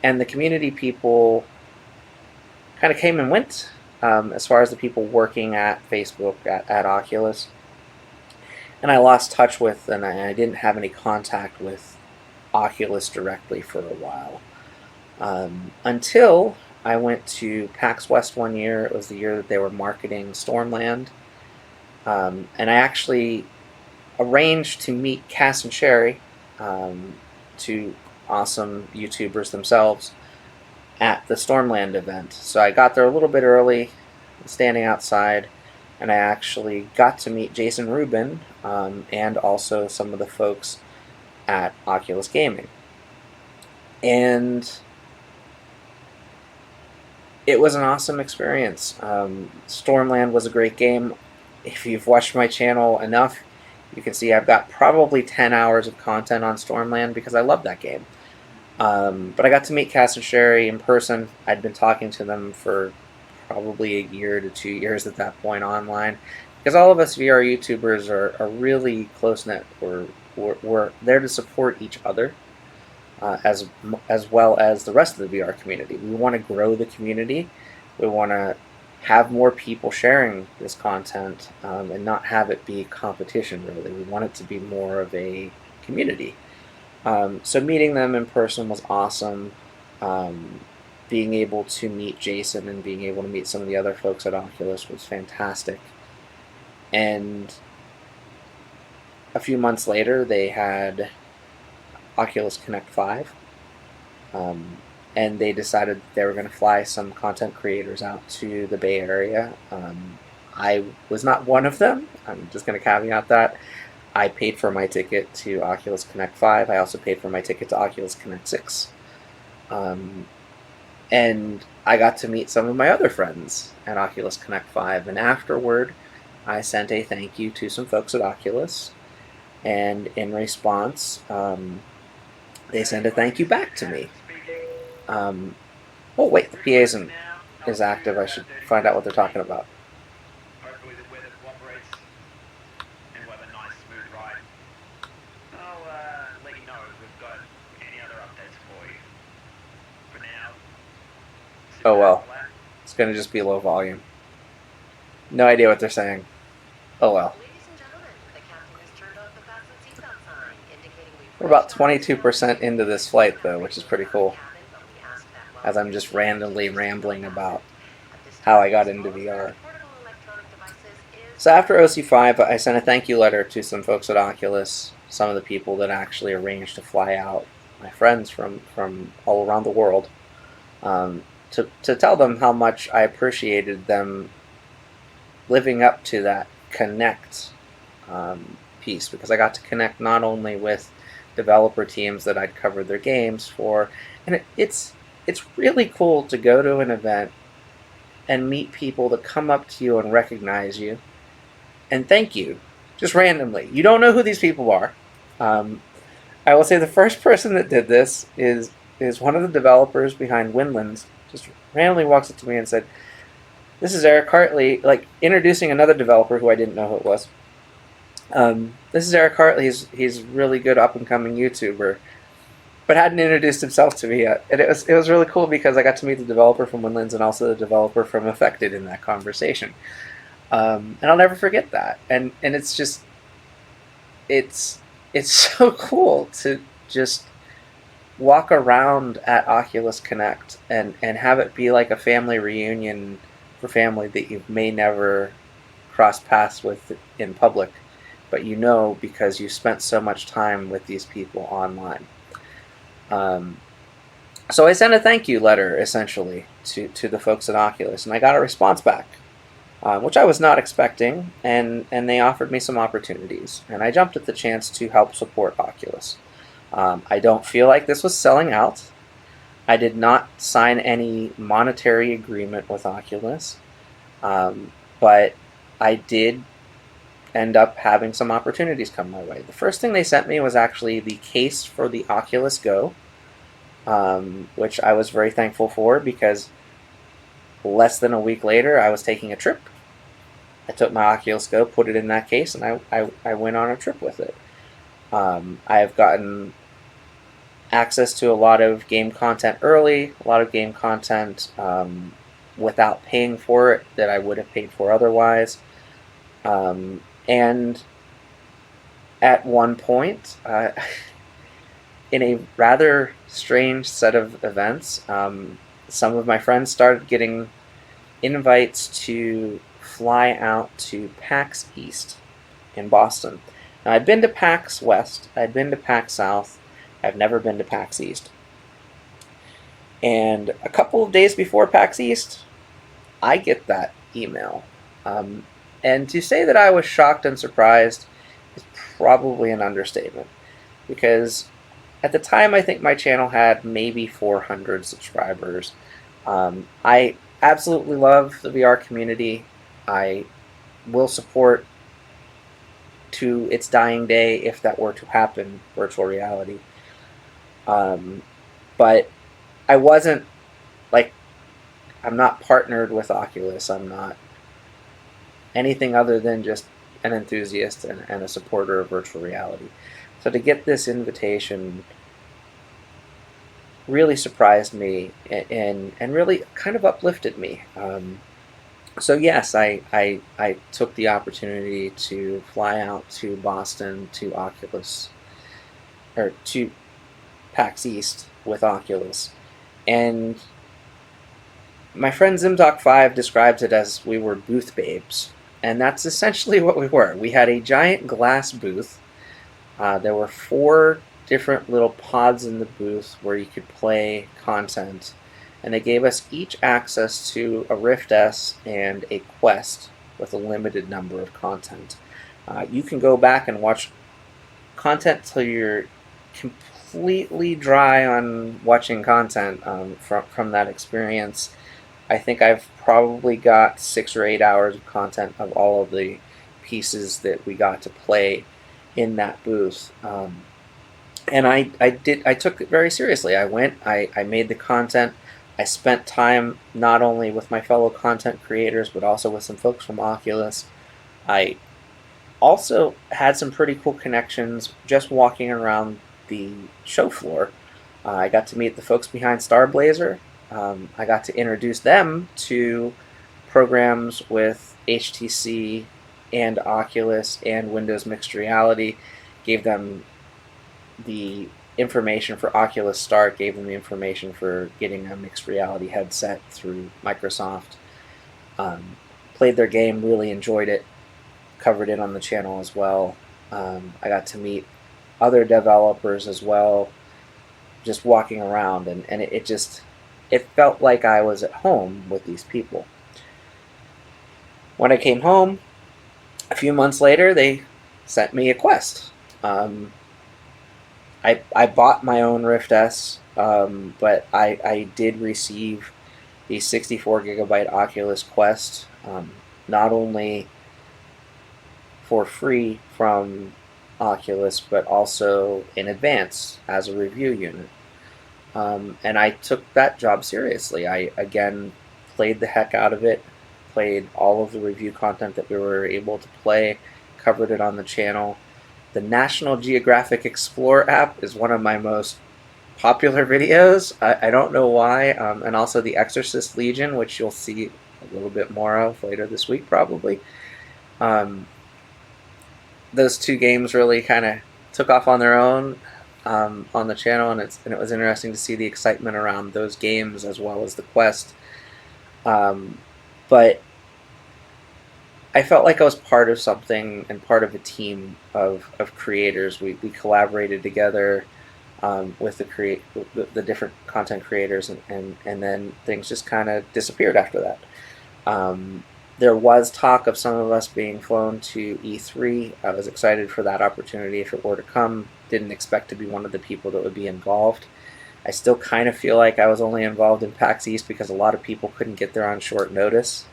And the community people kind of came and went as far as the people working at Facebook, at Oculus. And I lost touch with, and I didn't have any contact with Oculus directly for a while. Until I went to PAX West one year. It was the year that they were marketing Stormland. And I actually arranged to meet Cass and Sherry, two awesome YouTubers themselves, at the Stormland event. So I got there a little bit early, standing outside, and I actually got to meet Jason Rubin and also some of the folks at Oculus Gaming. And it was an awesome experience. Stormland was a great game. If you've watched my channel enough, you can see I've got probably 10 hours of content on Stormland because I love that game. But I got to meet Cass and Sherry in person. I'd been talking to them for probably a year to 2 years at that point online, because all of us VR YouTubers are really close-knit. We're there to support each other as well as the rest of the VR community. We want to grow the community. We want to have more people sharing this content and not have it be competition, really. We want it to be more of a community. So meeting them in person was awesome. Being able to meet Jason and being able to meet some of the other folks at Oculus was fantastic. And a few months later, they had Oculus Connect 5. And they decided they were going to fly some content creators out to the Bay Area. I was not one of them. I'm just going to caveat that. I paid for my ticket to Oculus Connect 5. I also paid for my ticket to Oculus Connect 6. And I got to meet some of my other friends at Oculus Connect 5. And afterward, I sent a thank you to some folks at Oculus. And in response, they sent a thank you back to me. Oh wait, the PA is active. I should find out what they're talking about. Hopefully the weather cooperates and we'll have a nice smooth ride. I'll let you know if we've got any other updates for you. For now. Oh well, it's going to just be low volume. No idea what they're saying. Oh well. Ladies and gentlemen, the captain has turned off the fasten seatbelt sign, indicating We're about 22% into this flight though, which is pretty cool. As I'm just randomly rambling about how I got into VR. So after OC5, I sent a thank you letter to some folks at Oculus, some of the people that actually arranged to fly out, my friends from all around the world, to tell them how much I appreciated them living up to that connect piece, because I got to connect not only with developer teams that I'd covered their games for, and it's really cool to go to an event and meet people that come up to you and recognize you and thank you, just randomly. You don't know who these people are. I will say the first person that did this is one of the developers behind Windlands. Just randomly walks up to me and said, "This is Eric Hartley," like introducing another developer who I didn't know who it was. "This is Eric Hartley. He's a really good up-and-coming YouTuber," but hadn't introduced himself to me yet. And it was really cool because I got to meet the developer from Windlands and also the developer from Affected in that conversation. And I'll never forget that. And it's just, it's so cool to just walk around at Oculus Connect and have it be like a family reunion for family that you may never cross paths with in public, but you know because you spent so much time with these people online. So I sent a thank you letter, essentially, to the folks at Oculus, and I got a response back, which I was not expecting, and they offered me some opportunities, and I jumped at the chance to help support Oculus. I don't feel like this was selling out. I did not sign any monetary agreement with Oculus, but I did end up having some opportunities come my way. The first thing they sent me was actually the case for the Oculus Go, which I was very thankful for because less than a week later I was taking a trip. I took my Oculus Go, put it in that case, and I went on a trip with it. I have gotten access to a lot of game content early, a lot of game content without paying for it that I would have paid for otherwise. And at one point, in a rather strange set of events, some of my friends started getting invites to fly out to PAX East in Boston. Now, I'd been to PAX West, I'd been to PAX South, I've never been to PAX East. And a couple of days before PAX East, I get that email. And to say that I was shocked and surprised is probably an understatement, because at the time I think my channel had maybe 400 subscribers. I absolutely love the VR community. I will support to its dying day if that were to happen, virtual reality. But I wasn't, like, I'm not partnered with Oculus. I'm not anything other than just an enthusiast and a supporter of virtual reality. So to get this invitation really surprised me and really kind of uplifted me. So yes, I took the opportunity to fly out to Boston to Oculus, or to PAX East with Oculus. And my friend ZimDoc5 describes it as we were booth babes. And that's essentially what we were. We had a giant glass booth. There were 4 different little pods in the booth where you could play content. And they gave us each access to a Rift S and a Quest with a limited number of content. You can go back and watch content till you're completely dry on watching content from that experience. I think I've probably got 6 or 8 hours of content of all of the pieces that we got to play in that booth. And I took it very seriously. I went, I made the content. I spent time not only with my fellow content creators, but also with some folks from Oculus. I also had some pretty cool connections just walking around the show floor. I got to meet the folks behind Starblazer. I got to introduce them to programs with HTC and Oculus and Windows Mixed Reality. Gave them the information for Oculus Start, gave them the information for getting a mixed reality headset through Microsoft. Played their game, really enjoyed it, covered it on the channel as well. I got to meet other developers as well, just walking around, and it felt like I was at home with these people. When I came home, a few months later, they sent me a Quest. I bought my own Rift S, but I did receive the 64 gigabyte Oculus Quest, not only for free from Oculus, but also in advance as a review unit. And I took that job seriously. I, again, played the heck out of it, played all of the review content that we were able to play, covered it on the channel. The National Geographic Explorer app is one of my most popular videos. I don't know why. And also the Exorcist Legion, which you'll see a little bit more of later this week probably. Those 2 games really kind of took off on their own on the channel, and it was interesting to see the excitement around those games as well as the Quest. But I felt like I was part of something and part of a team of creators. We collaborated together with the different content creators, and then things just kind of disappeared after that. There was talk of some of us being flown to E3. I was excited for that opportunity if it were to come. Didn't expect to be one of the people that would be involved. I still kind of feel like I was only involved in PAX East because a lot of people couldn't get there on short notice.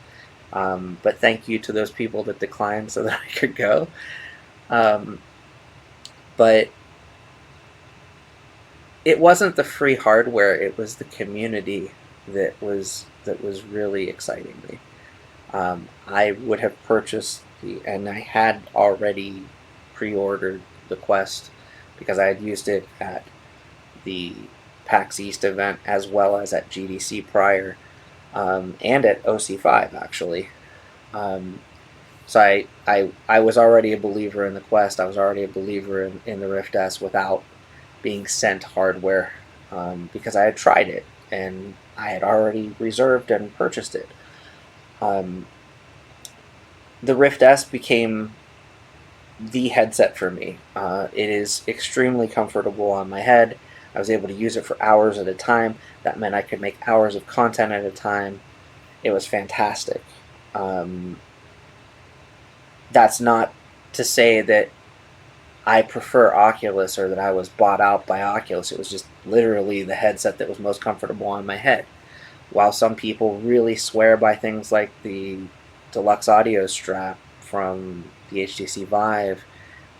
But thank you to those people that declined so that I could go. But it wasn't the free hardware, it was the community that was really exciting me. I would have purchased and I had already pre-ordered the Quest because I had used it at the PAX East event as well as at GDC prior. and at OC5 actually. So I was already a believer in the Quest. I was already a believer in the Rift S without being sent hardware, because I had tried it and I had already reserved and purchased it. The Rift S became the headset for me. It is extremely comfortable on my head. I was able to use it for hours at a time. That meant I could make hours of content at a time. It was fantastic. That's not to say that I prefer Oculus or that I was bought out by Oculus. It was just literally the headset that was most comfortable on my head. While some people really swear by things like the Deluxe Audio strap from the HTC Vive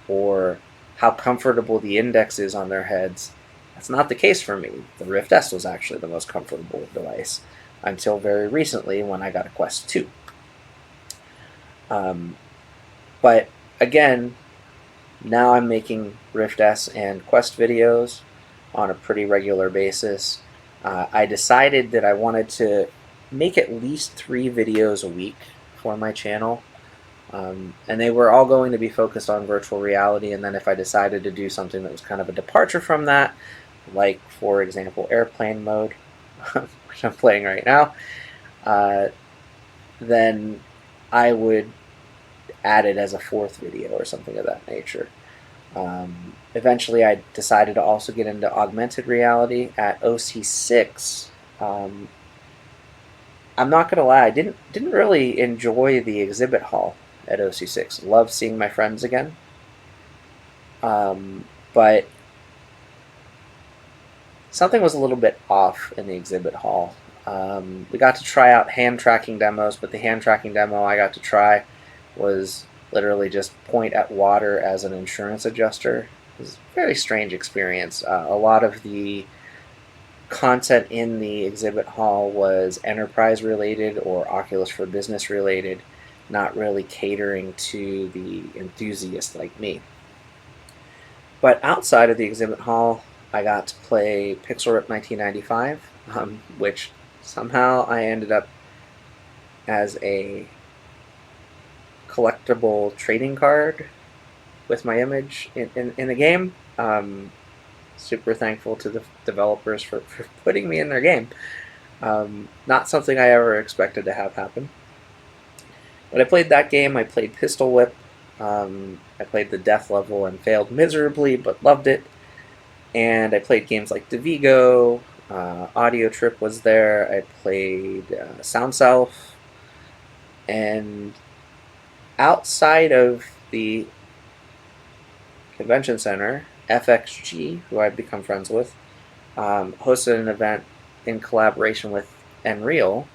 or how comfortable the Index is on their heads, that's not the case for me. The Rift S was actually the most comfortable device until very recently when I got a Quest 2. But again, now I'm making Rift S and Quest videos on a pretty regular basis. I decided that I wanted to make at least 3 videos a week for my channel. And they were all going to be focused on virtual reality, and then if I decided to do something that was kind of a departure from that, like, for example, airplane mode, which I'm playing right now, then I would add it as a 4th video or something of that nature. Eventually I decided to also get into augmented reality at OC6. I'm not gonna lie, I didn't really enjoy the exhibit hall at OC6. Love seeing my friends again, but something was a little bit off in the exhibit hall. We got to try out hand tracking demos, but the hand tracking demo I got to try was literally just point at water as an insurance adjuster. It was a very strange experience. A lot of the content in the exhibit hall was enterprise related or Oculus for Business related, not really catering to the enthusiast like me. But outside of the exhibit hall, I got to play Pixel Rip 1995, which somehow I ended up as a collectible trading card with my image in the game. Super thankful to the developers for putting me in their game. Not something I ever expected to have happen. But I played that game. I played Pistol Whip. I played the death level and failed miserably, but loved it. And I played games like DeVigo. Audio Trip was there. I played Sound Self. And outside of the convention center, FXG, who I've become friends with, hosted an event in collaboration with Nreal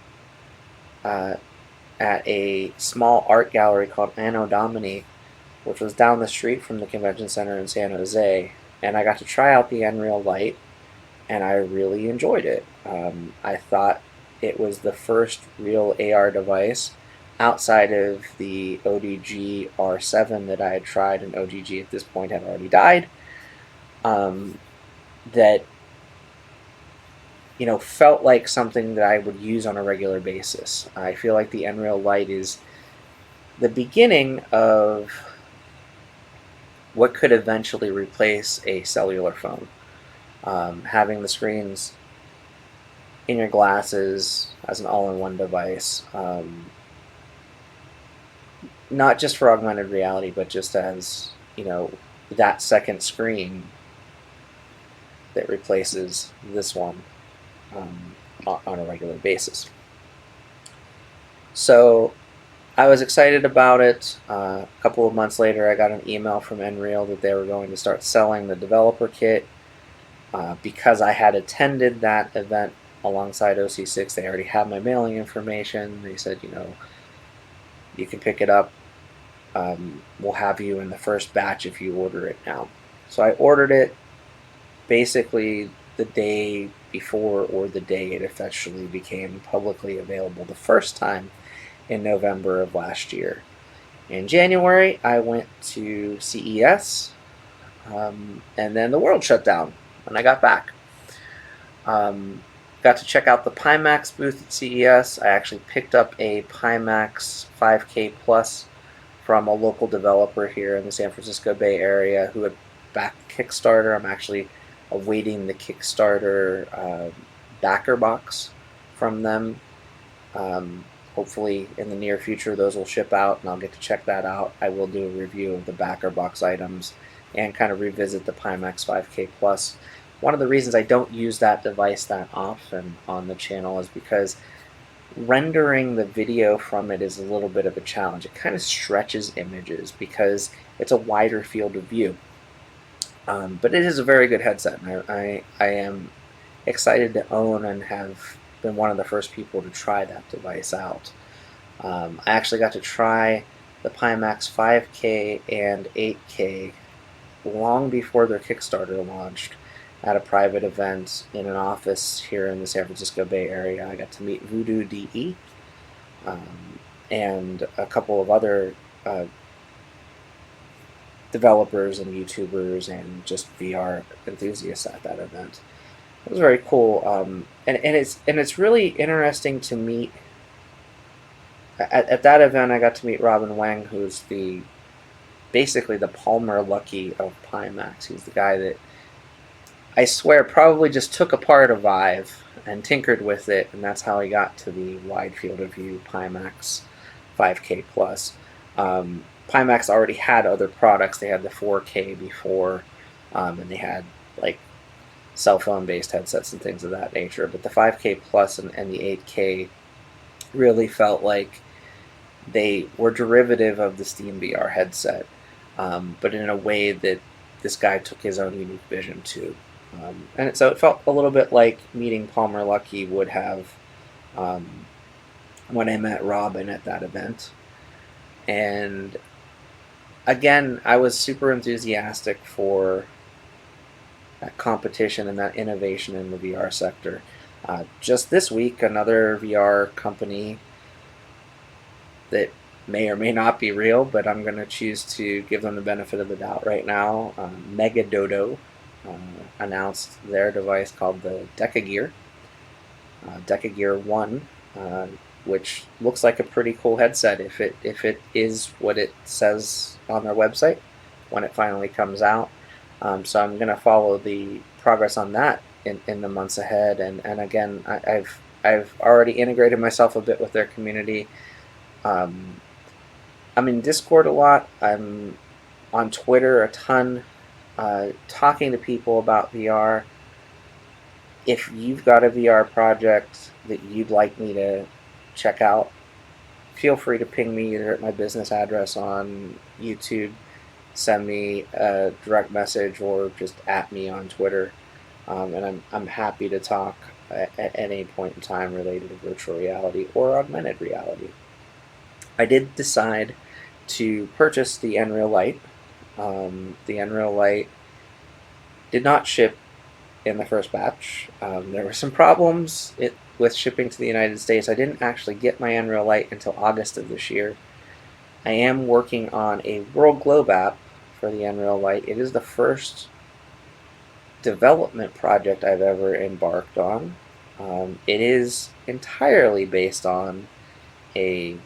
at a small art gallery called Anno Domini, which was down the street from the convention center in San Jose. And I got to try out the Nreal Lite, and I really enjoyed it. I thought it was the first real AR device outside of the ODG R7 that I had tried, and ODG at this point had already died, that felt like something that I would use on a regular basis. I feel like the Nreal Lite is the beginning of what could eventually replace a cellular phone. Having the screens in your glasses as an all-in-one device, not just for augmented reality, but just as, that second screen that replaces this one on a regular basis. So I was excited about it. A couple of months later, I got an email from Nreal that they were going to start selling the developer kit. Because I had attended that event alongside OC6, they already had my mailing information. They said, you can pick it up. We'll have you in the first batch if you order it now. So I ordered it basically the day before or the day it officially became publicly available the first time in November of last year. In January, I went to CES, and then the world shut down when I got back. got to check out the Pimax booth at CES. I actually picked up a Pimax 5K Plus from a local developer here in the San Francisco Bay Area who had backed Kickstarter. I'm actually awaiting the Kickstarter backer box from them. Hopefully in the near future those will ship out and I'll get to check that out. I will do a review of the backer box items and kind of revisit the Pimax 5K Plus. One of the reasons I don't use that device that often on the channel is because rendering the video from it is a little bit of a challenge. It kind of stretches images because it's a wider field of view. But it is a very good headset, and I am excited to own and have been one of the first people to try that device out. I actually got to try the Pimax 5K and 8K long before their Kickstarter launched at a private event in an office here in the San Francisco Bay Area. I got to meet Voodoo DE and a couple of other developers and YouTubers and just VR enthusiasts at that event. It was very cool, and it's really interesting to meet. At that event, I got to meet Robin Wang, who's basically the Palmer Luckey of Pimax. He's the guy that I swear probably just took apart a Vive and tinkered with it, and that's how he got to the wide field of view Pimax 5K Plus. Pimax already had other products. They had the 4K before, and they had like cell phone based headsets and things of that nature. But the 5K Plus and the 8K really felt like they were derivative of the Steamvr headset, but in a way that this guy took his own unique vision to. And so it felt a little bit like meeting Palmer Luckey would have when I met Robin at that event. And again, I was super enthusiastic for that competition and that innovation in the VR sector. Just this week, another VR company that may or may not be real, but I'm going to choose to give them the benefit of the doubt right now. Megadodo announced their device called the Decagear, Decagear 1, which looks like a pretty cool headset if it is what it says on their website when it finally comes out. So I'm going to follow the progress on that in the months ahead. And again, I've already integrated myself a bit with their community. I'm in Discord a lot. I'm on Twitter a ton, talking to people about VR. If you've got a VR project that you'd like me to check out, feel free to ping me either at my business address on YouTube, send me a direct message, or just at me on Twitter. And I'm happy to talk at any point in time related to virtual reality or augmented reality. I did decide to purchase the Nreal Lite. The Nreal Lite did not ship in the first batch. There were some problems with shipping to the United States. I didn't actually get my Nreal Lite until August of this year. I am working on a World Globe app for the Nreal Lite. It is the first development project I've ever embarked on. It is entirely based on a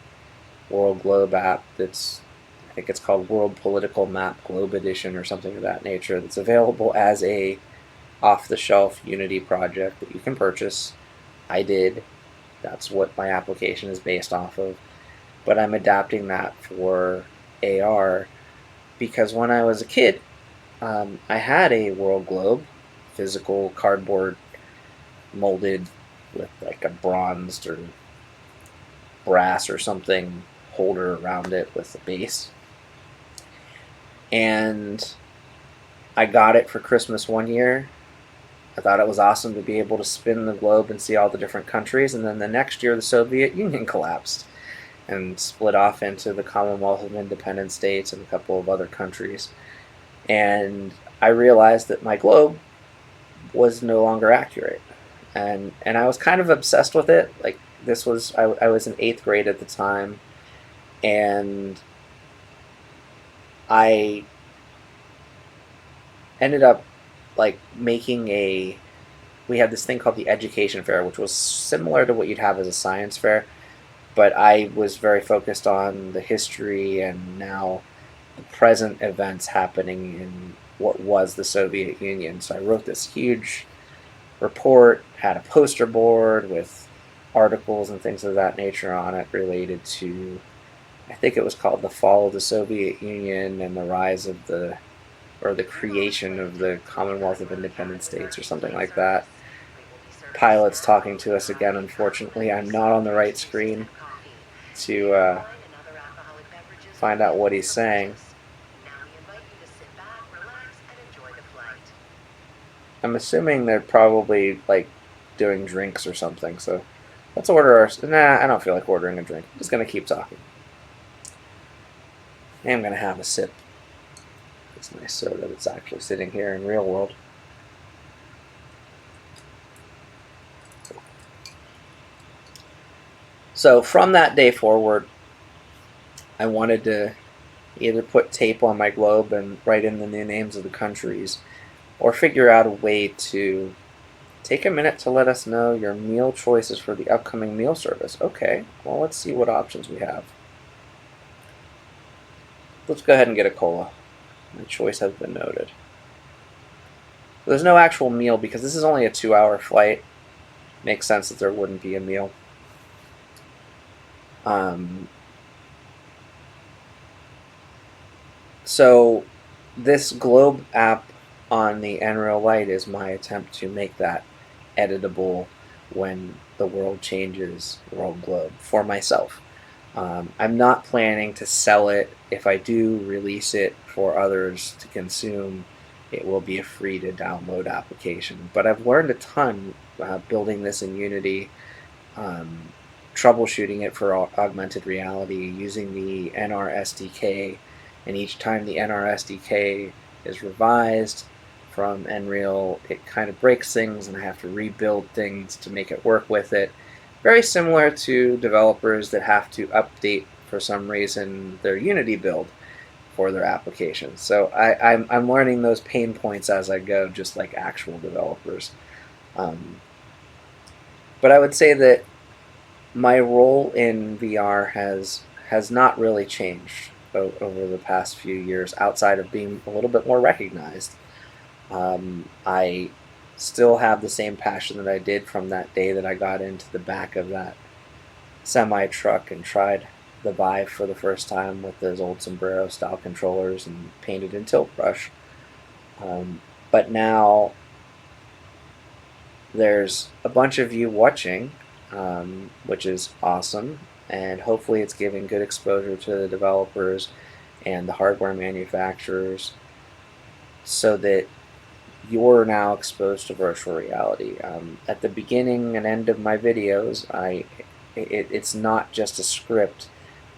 World Globe app that's, I think it's called World Political Map Globe Edition or something of that nature, that's available as a off-the-shelf Unity project that you can purchase. I did. That's what my application is based off of. But I'm adapting that for AR because when I was a kid, I had a World Globe, physical cardboard molded with like a bronzed or brass or something holder around it with a base. And I got it for Christmas one year. I thought it was awesome to be able to spin the globe and see all the different countries. And then the next year, the Soviet Union collapsed and split off into the Commonwealth of Independent States and a couple of other countries. And I realized that my globe was no longer accurate. And I was kind of obsessed with it. Like, this was, I was in 8th grade at the time. And I ended up like making a we had this thing called the education fair, which was similar to what you'd have as a science fair, but I was very focused on the history and now the present events happening in what was the Soviet Union. So I wrote this huge report, had a poster board with articles and things of that nature on it related to, I think it was called The Fall of the Soviet Union and the Rise of the creation of the Commonwealth of Independent States or something like that. Pilot's talking to us again, unfortunately. I'm not on the right screen to find out what he's saying. I'm assuming they're probably like doing drinks or something, so let's order our... Nah, I don't feel like ordering a drink. I'm just going to keep talking. I am going to have a sip. It's nice soda that's actually sitting here in real world. So from that day forward, I wanted to either put tape on my globe and write in the new names of the countries, or figure out a way to take a minute to let us know your meal choices for the upcoming meal service. Okay, well, let's see what options we have. Let's go ahead and get a cola. My choice has been noted. There's no actual meal because this is only a 2-hour flight. Makes sense that there wouldn't be a meal. So this Globe app on the Nreal Lite is my attempt to make that editable when the world changes, World Globe, for myself. I'm not planning to sell it. If I do release it for others to consume, it will be a free to download application. But I've learned a ton building this in Unity, troubleshooting it for augmented reality, using the NR SDK, and each time the NR SDK is revised from Nreal, it kind of breaks things and I have to rebuild things to make it work with it. Very similar to developers that have to update, for some reason, their Unity build for their applications. So I'm learning those pain points as I go, just like actual developers. But I would say that my role in VR has not really changed over the past few years, outside of being a little bit more recognized. I still have the same passion that I did from that day that I got into the back of that semi-truck and tried the Vive for the first time with those old sombrero style controllers and painted in tilt brush. But now there's a bunch of you watching, which is awesome, and hopefully it's giving good exposure to the developers and the hardware manufacturers so that you're now exposed to virtual reality. At the beginning and end of my videos, it's not just a script.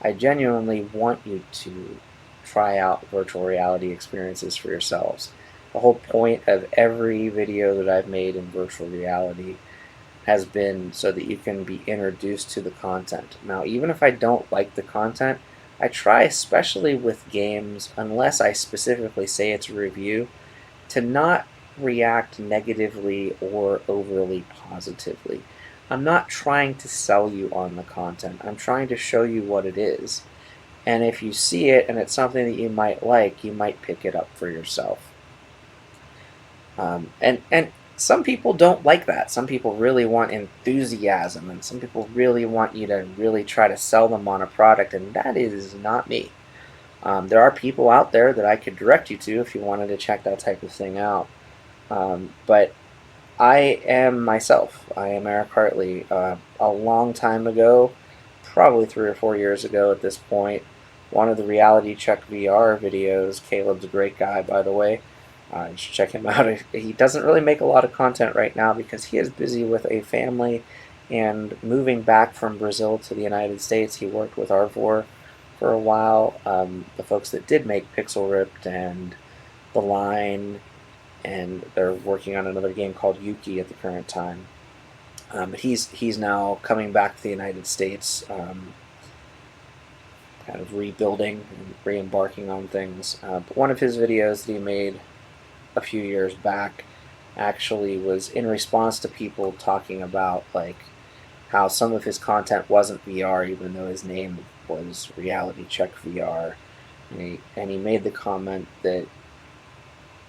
I genuinely want you to try out virtual reality experiences for yourselves. The whole point of every video that I've made in virtual reality has been so that you can be introduced to the content. Now, even if I don't like the content, I try, especially with games, unless I specifically say it's a review, to not react negatively or overly positively. I'm not trying to sell you on the content. I'm trying to show you what it is. And if you see it and it's something that you might like, you might pick it up for yourself. And some people don't like that. Some people really want enthusiasm, and some people really want you to really try to sell them on a product, and that is not me. There are people out there that I could direct you to if you wanted to check that type of thing out. But I am myself. I am Eric Hartley. A long time ago, probably 3 or 4 years ago at this point, one of the Reality Check VR videos, Caleb's a great guy, by the way. You should check him out. He doesn't really make a lot of content right now because he is busy with a family and moving back from Brazil to the United States. He worked with Arvor for a while, the folks that did make Pixel Ripped and The Line, and they're working on another game called Yuki at the current time. But he's now coming back to the United States, kind of rebuilding and re-embarking on things. But one of his videos that he made a few years back actually was in response to people talking about like how some of his content wasn't VR, even though his name was Reality Check VR. And he made the comment that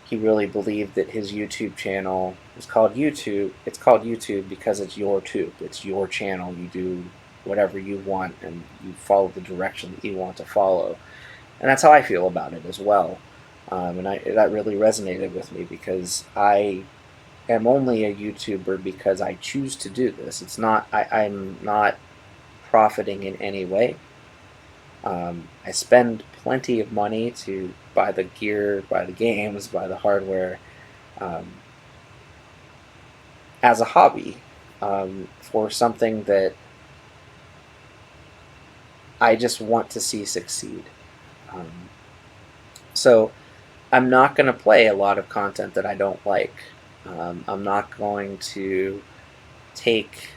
he really believed that his YouTube channel is called YouTube. It's called YouTube because it's your tube. It's your channel. You do whatever you want and you follow the direction that you want to follow. And that's how I feel about it as well. That really resonated with me because I am only a YouTuber because I choose to do this. It's not, I'm not profiting in any way. I spend plenty of money to buy the gear, buy the games, buy the hardware as a hobby for something that I just want to see succeed. So I'm not going to play a lot of content that I don't like. I'm not going to take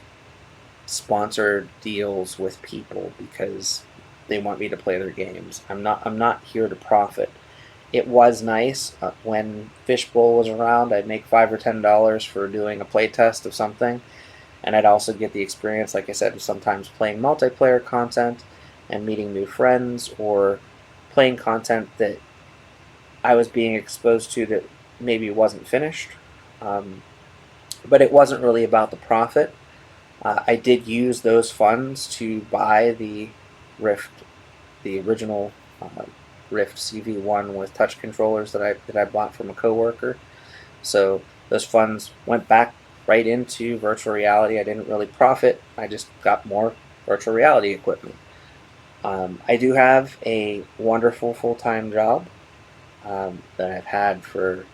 sponsored deals with people because they want me to play their games. I'm not here to profit. It was nice when Fishbowl was around. I'd make $5 or $10 for doing a play test of something, and I'd also get the experience, like I said, of sometimes playing multiplayer content and meeting new friends, or playing content that I was being exposed to that maybe wasn't finished. But it wasn't really about the profit. I did use those funds to buy the Rift, the original Rift CV1 with touch controllers that I bought from a coworker. So those funds went back right into virtual reality. I didn't really profit. I just got more virtual reality equipment. I do have a wonderful full-time job that I've had for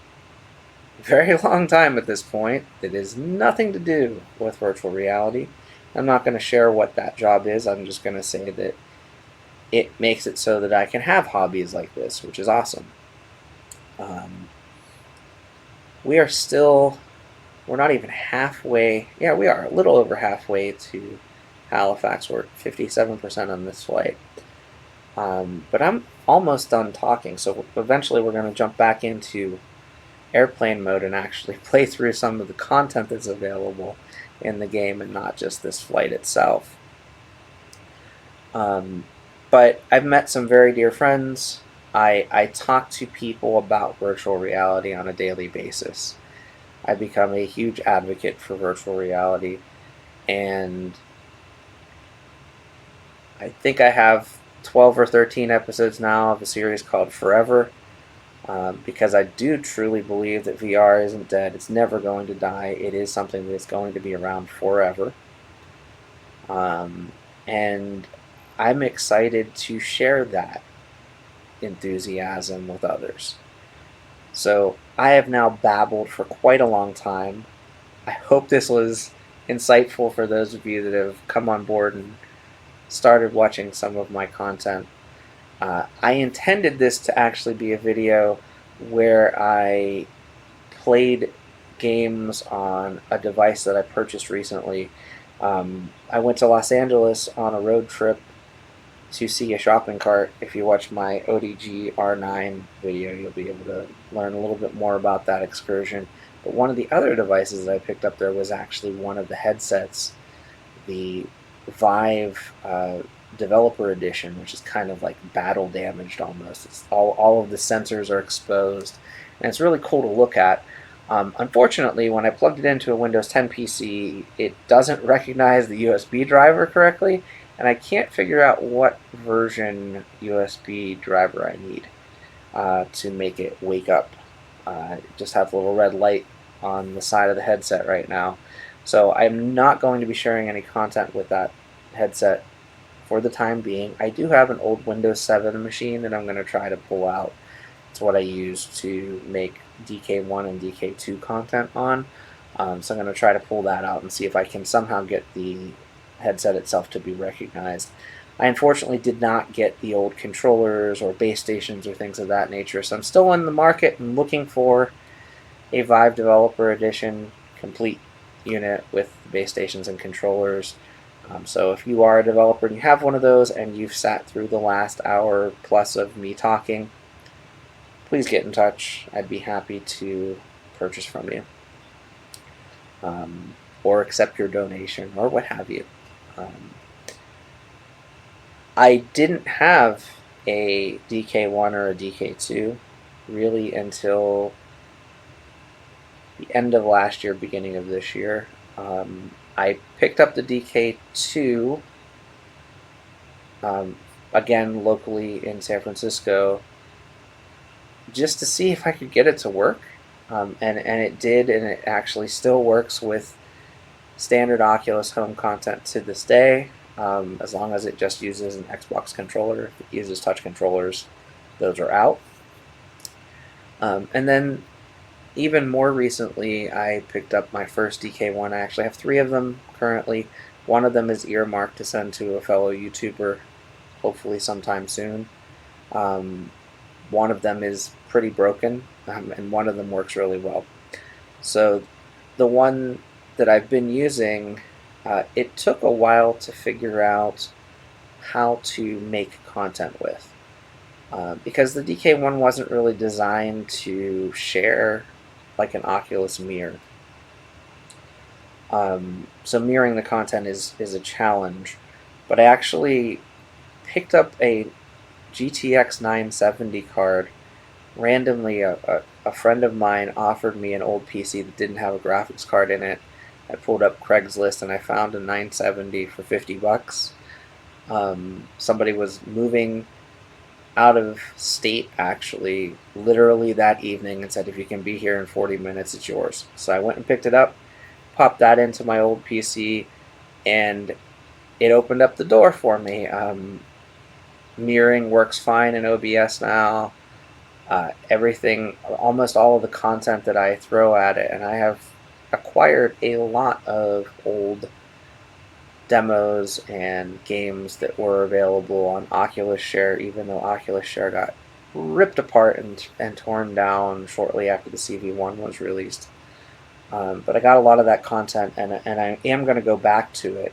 a very long time at this point that has nothing to do with virtual reality. I'm not going to share what that job is. I'm just going to say that it makes it so that I can have hobbies like this, which is awesome. We're not even halfway. Yeah, we are a little over halfway to Halifax. We're 57% on this flight. But I'm almost done talking, so eventually we're going to jump back into airplane mode and actually play through some of the content that's available in the game and not just this flight itself. But I've met some very dear friends. I talk to people about virtual reality on a daily basis. I've become a huge advocate for virtual reality, and I think I have 12 or 13 episodes now of a series called Forever, because I do truly believe that VR isn't dead. It's never going to die. It is something that's going to be around forever. And I'm excited to share that enthusiasm with others. So I have now babbled for quite a long time. I hope this was insightful for those of you that have come on board and started watching some of my content. I intended this to actually be a video where I played games on a device that I purchased recently. I went to Los Angeles on a road trip to see a shopping cart. If you watch my ODG R9 video, you'll be able to learn a little bit more about that excursion. But one of the other devices that I picked up there was actually one of the headsets, the Vive Developer Edition, which is kind of like battle damaged almost. It's all of the sensors are exposed, and it's really cool to look at. Unfortunately, when I plugged it into a Windows 10 PC, it doesn't recognize the USB driver correctly, and I can't figure out what version USB driver I need to make it wake up. It just has a little red light on the side of the headset right now. So I'm not going to be sharing any content with that headset for the time being. I do have an old Windows 7 machine that I'm going to try to pull out. It's what I use to make DK1 and DK2 content on. So I'm going to try to pull that out and see if I can somehow get the headset itself to be recognized. I unfortunately did not get the old controllers or base stations or things of that nature, so I'm still in the market and looking for a Vive Developer Edition complete unit with base stations and controllers. So if you are a developer and you have one of those and you've sat through the last hour plus of me talking, please get in touch. I'd be happy to purchase from you. or accept your donation or what have you. I didn't have a DK1 or a DK2 really until the end of last year, beginning of this year. I picked up the DK2 again locally in San Francisco just to see if I could get it to work. And it did, and it actually still works with standard Oculus Home content to this day, as long as it just uses an Xbox controller. If it uses touch controllers, those are out. And then even more recently, I picked up my first DK1. I actually have 3 of them currently. One of them is earmarked to send to a fellow YouTuber, hopefully sometime soon. One of them is pretty broken, and one of them works really well. So the one that I've been using, it took a while to figure out how to make content with, because the DK1 wasn't really designed to share like an Oculus mirror. So mirroring the content is a challenge, but I actually picked up a GTX 970 card randomly. A friend of mine offered me an old PC that didn't have a graphics card in it. I pulled up Craigslist and I found a 970 for $50. Somebody was moving out of state actually literally that evening and said, if you can be here in 40 minutes, it's yours. So I went and picked it up, popped that into my old PC, and it opened up the door for me. Mirroring works fine in OBS now. Everything, almost all of the content that I throw at it, and I have acquired a lot of old demos and games that were available on Oculus Share, even though Oculus Share got ripped apart and torn down shortly after the CV1 was released. But I got a lot of that content, and I am going to go back to it.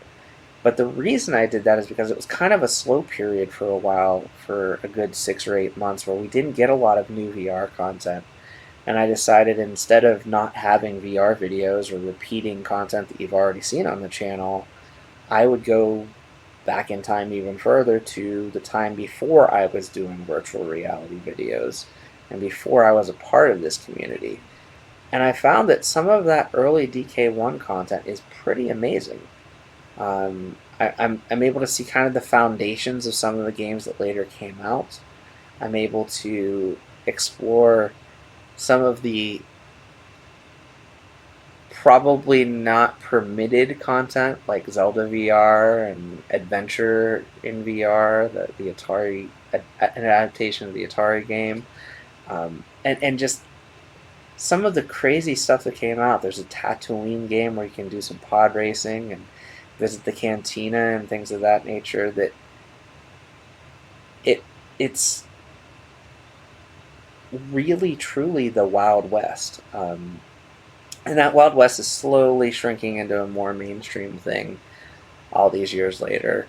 But the reason I did that is because it was kind of a slow period for a while, for a good 6 or 8 months, where we didn't get a lot of new VR content. And I decided, instead of not having VR videos or repeating content that you've already seen on the channel, I would go back in time even further to the time before I was doing virtual reality videos and before I was a part of this community. And I found that some of that early DK1 content is pretty amazing. I'm able to see kind of the foundations of some of the games that later came out. I'm able to explore some of the probably not permitted content, like Zelda VR and Adventure in VR, the Atari, an adaptation of the Atari game, and just some of the crazy stuff that came out. There's a Tatooine game where you can do some pod racing and visit the cantina and things of that nature. That it's really truly the Wild West, and that Wild West is slowly shrinking into a more mainstream thing all these years later.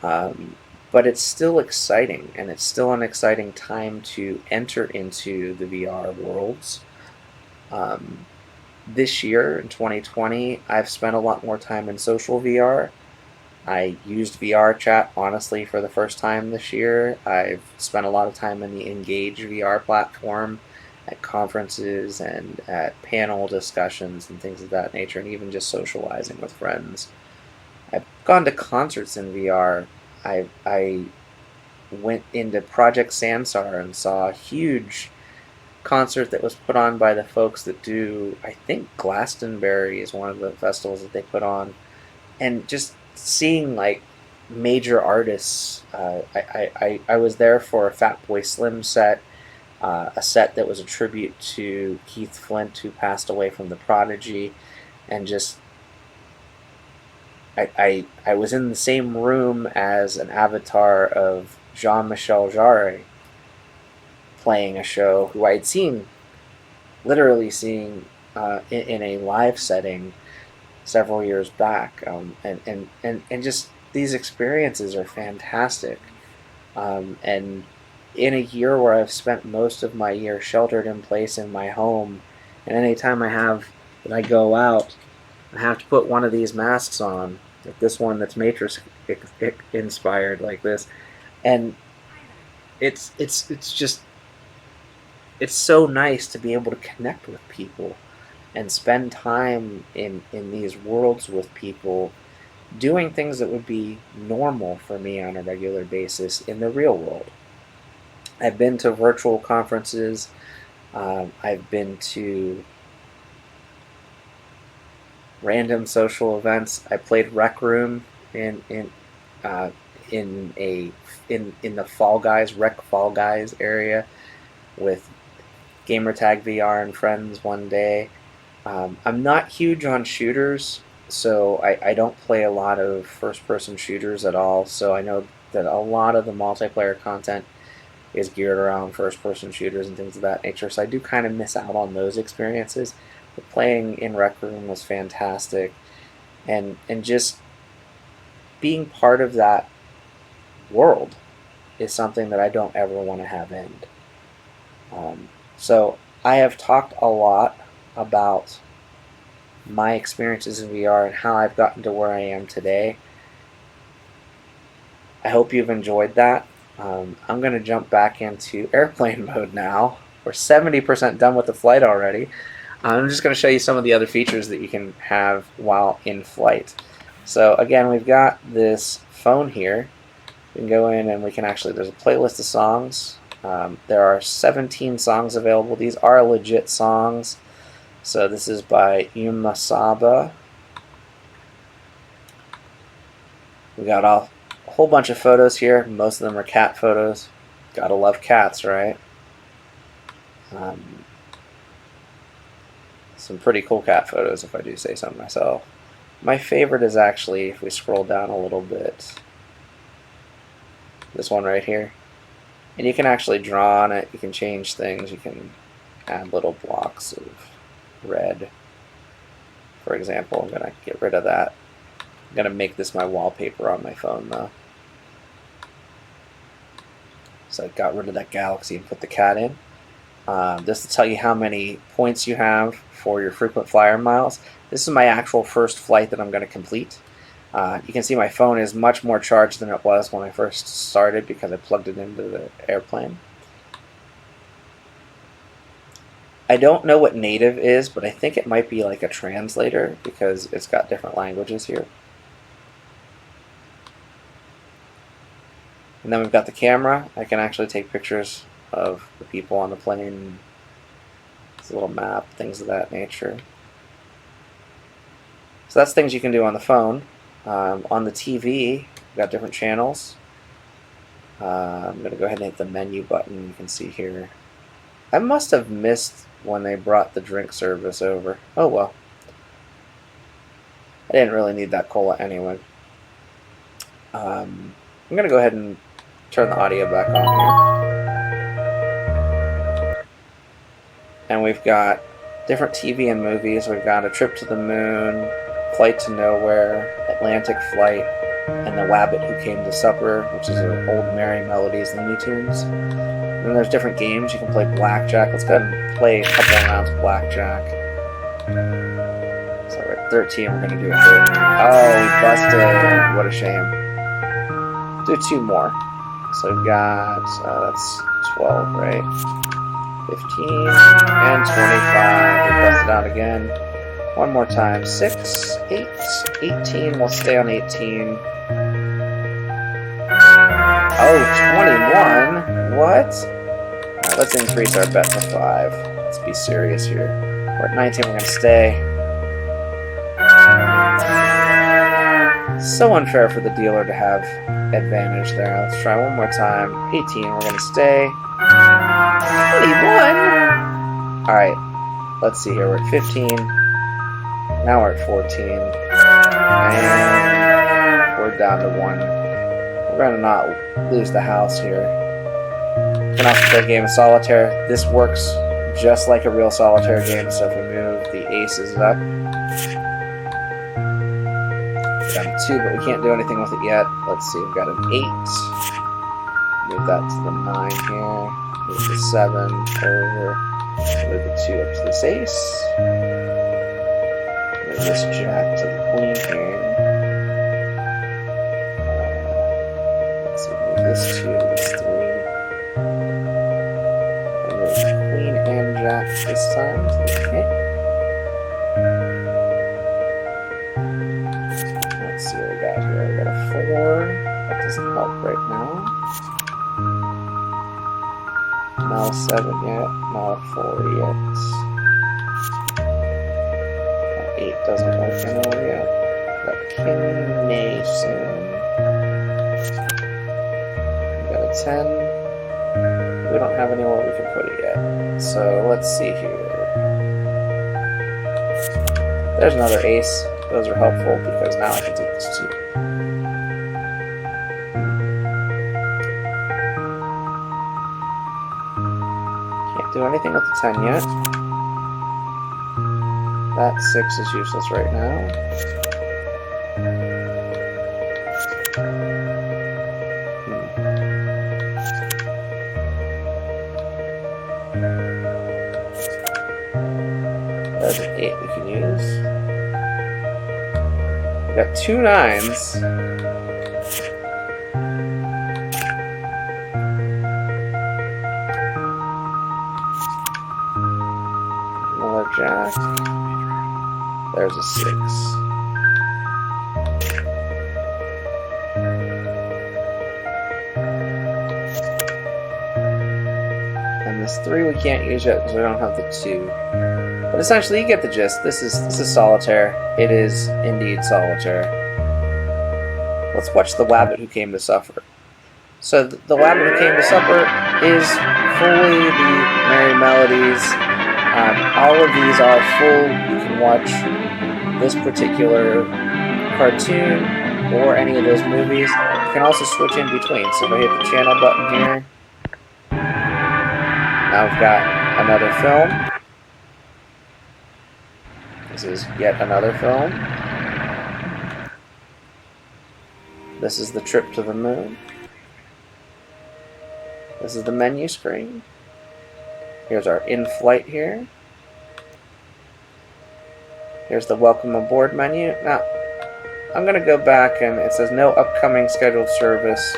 But it's still exciting, and it's still an exciting time to enter into the VR worlds. This year, in 2020, I've spent a lot more time in social VR. I used VR chat, honestly, for the first time this year. I've spent a lot of time in the Engage VR platform at conferences and at panel discussions and things of that nature, and even just socializing with friends. I've gone to concerts in VR. I went into Project Sansar and saw a huge concert that was put on by the folks that do, I think Glastonbury is one of the festivals that they put on, and just seeing like major artists. I was there for a Fatboy Slim set, a set that was a tribute to Keith Flint, who passed away from the Prodigy, and just I was in the same room as an avatar of Jean-Michel Jarre playing a show, who I had literally seen in a live setting several years back, and just these experiences are fantastic. And in a year where I've spent most of my year sheltered in place in my home, and any time I go out, I have to put one of these masks on, like this one that's Matrix inspired, like this, and it's just it's so nice to be able to connect with people and spend time in these worlds with people, doing things that would be normal for me on a regular basis in the real world. I've been to virtual conferences. I've been to random social events. I played Rec Room in the Fall Guys area with Gamertag VR and friends one day. I'm not huge on shooters, so I don't play a lot of first-person shooters at all. So I know that a lot of the multiplayer content is geared around first-person shooters and things of that nature. So I do kind of miss out on those experiences. But playing in Rec Room was fantastic, and just being part of that world is something that I don't ever want to have end. So I have talked a lot about my experiences in VR and how I've gotten to where I am today. I hope you've enjoyed that. I'm going to jump back into airplane mode now. We're 70% done with the flight already. I'm just going to show you some of the other features that you can have while in flight. So again, we've got this phone here. We can go in and we can actually, there's a playlist of songs. There are 17 songs available. These are legit songs. So this is by Umasaba. We got a whole bunch of photos here. Most of them are cat photos. Gotta love cats, right? Some pretty cool cat photos, if I do say so myself. My favorite is actually, if we scroll down a little bit, this one right here. And you can actually draw on it, you can change things, you can add little blocks of red. For example, I'm going to get rid of that. I'm going to make this my wallpaper on my phone though. So I got rid of that galaxy and put the cat in. This will tell you how many points you have for your frequent flyer miles. This is my actual first flight that I'm going to complete. You can see my phone is much more charged than it was when I first started because I plugged it into the airplane. I don't know what native is, but I think it might be like a translator because it's got different languages here. And then we've got the camera. I can actually take pictures of the people on the plane. It's a little map, things of that nature. So that's things you can do on the phone. On the TV, we've got different channels. I'm going to go ahead and hit the menu button. You can see here. I must have missed when they brought the drink service over. Oh well. I didn't really need that cola anyway. I'm going to go ahead and turn the audio back on here. And we've got different TV and movies. We've got A Trip to the Moon, Flight to Nowhere, Atlantic Flight, and The Wabbit Who Came to Supper, which is an old Merry Melodies Looney Tunes. And then there's different games. You can play Blackjack. Let's go ahead and play a couple of rounds of Blackjack. So we're at 13. We're going to do it. Oh, we busted. What a shame. Do two more. So we've got, that's 12, right? 15 and 25. We busted out again. One more time. 6, 8, 18. We'll stay on 18. Oh, 21. What? Alright, let's increase our bet to 5. Let's be serious here. We're at 19. We're going to stay. So unfair for the dealer to have advantage there. Let's try one more time. 18. We're going to stay. 21. Alright. Let's see here. We're at 15. Now we're at 14. And we're down to 1. We're going to not lose the house here. You can also play a game of solitaire. This works just like a real solitaire game, so if we move the aces up. We're down to 2, but we can't do anything with it yet. Let's see, we've got an 8. Move that to the 9 here. Move the 7 over. Move the 2 up to this ace. Move move this jack to the queen here. Let's see, move this 2 to this 3. And move queen and jack this time. Okay. Let's see what we got here. We got a 4. That doesn't help right now. Not a 7 yet. Not a 4 yet. That 8 doesn't work anywhere yet. That king may soon. We got a 10. We don't have anywhere we can put it yet. So let's see here. There's another ace. Those are helpful because now I can take this 2. Can't do anything with the 10 yet. That 6 is useless right now. There's an 8 we can use. We got 2 9s. Another jack. There's a 6. And this 3 we can't use yet because we don't have the 2. But essentially, you get the gist. This is solitaire. It is indeed solitaire. Let's watch the Wabbit Who Came to Suffer. So the Wabbit Who Came to Suffer is fully the Merry Melodies. All of these are full. You can watch this particular cartoon or any of those movies. You can also switch in between. So if I hit the channel button here, now we've got another film. This is yet another film. This is the trip to the moon. This is the menu screen. Here's our in-flight here. Here's the welcome aboard menu. Now, I'm going to go back and it says no upcoming scheduled service.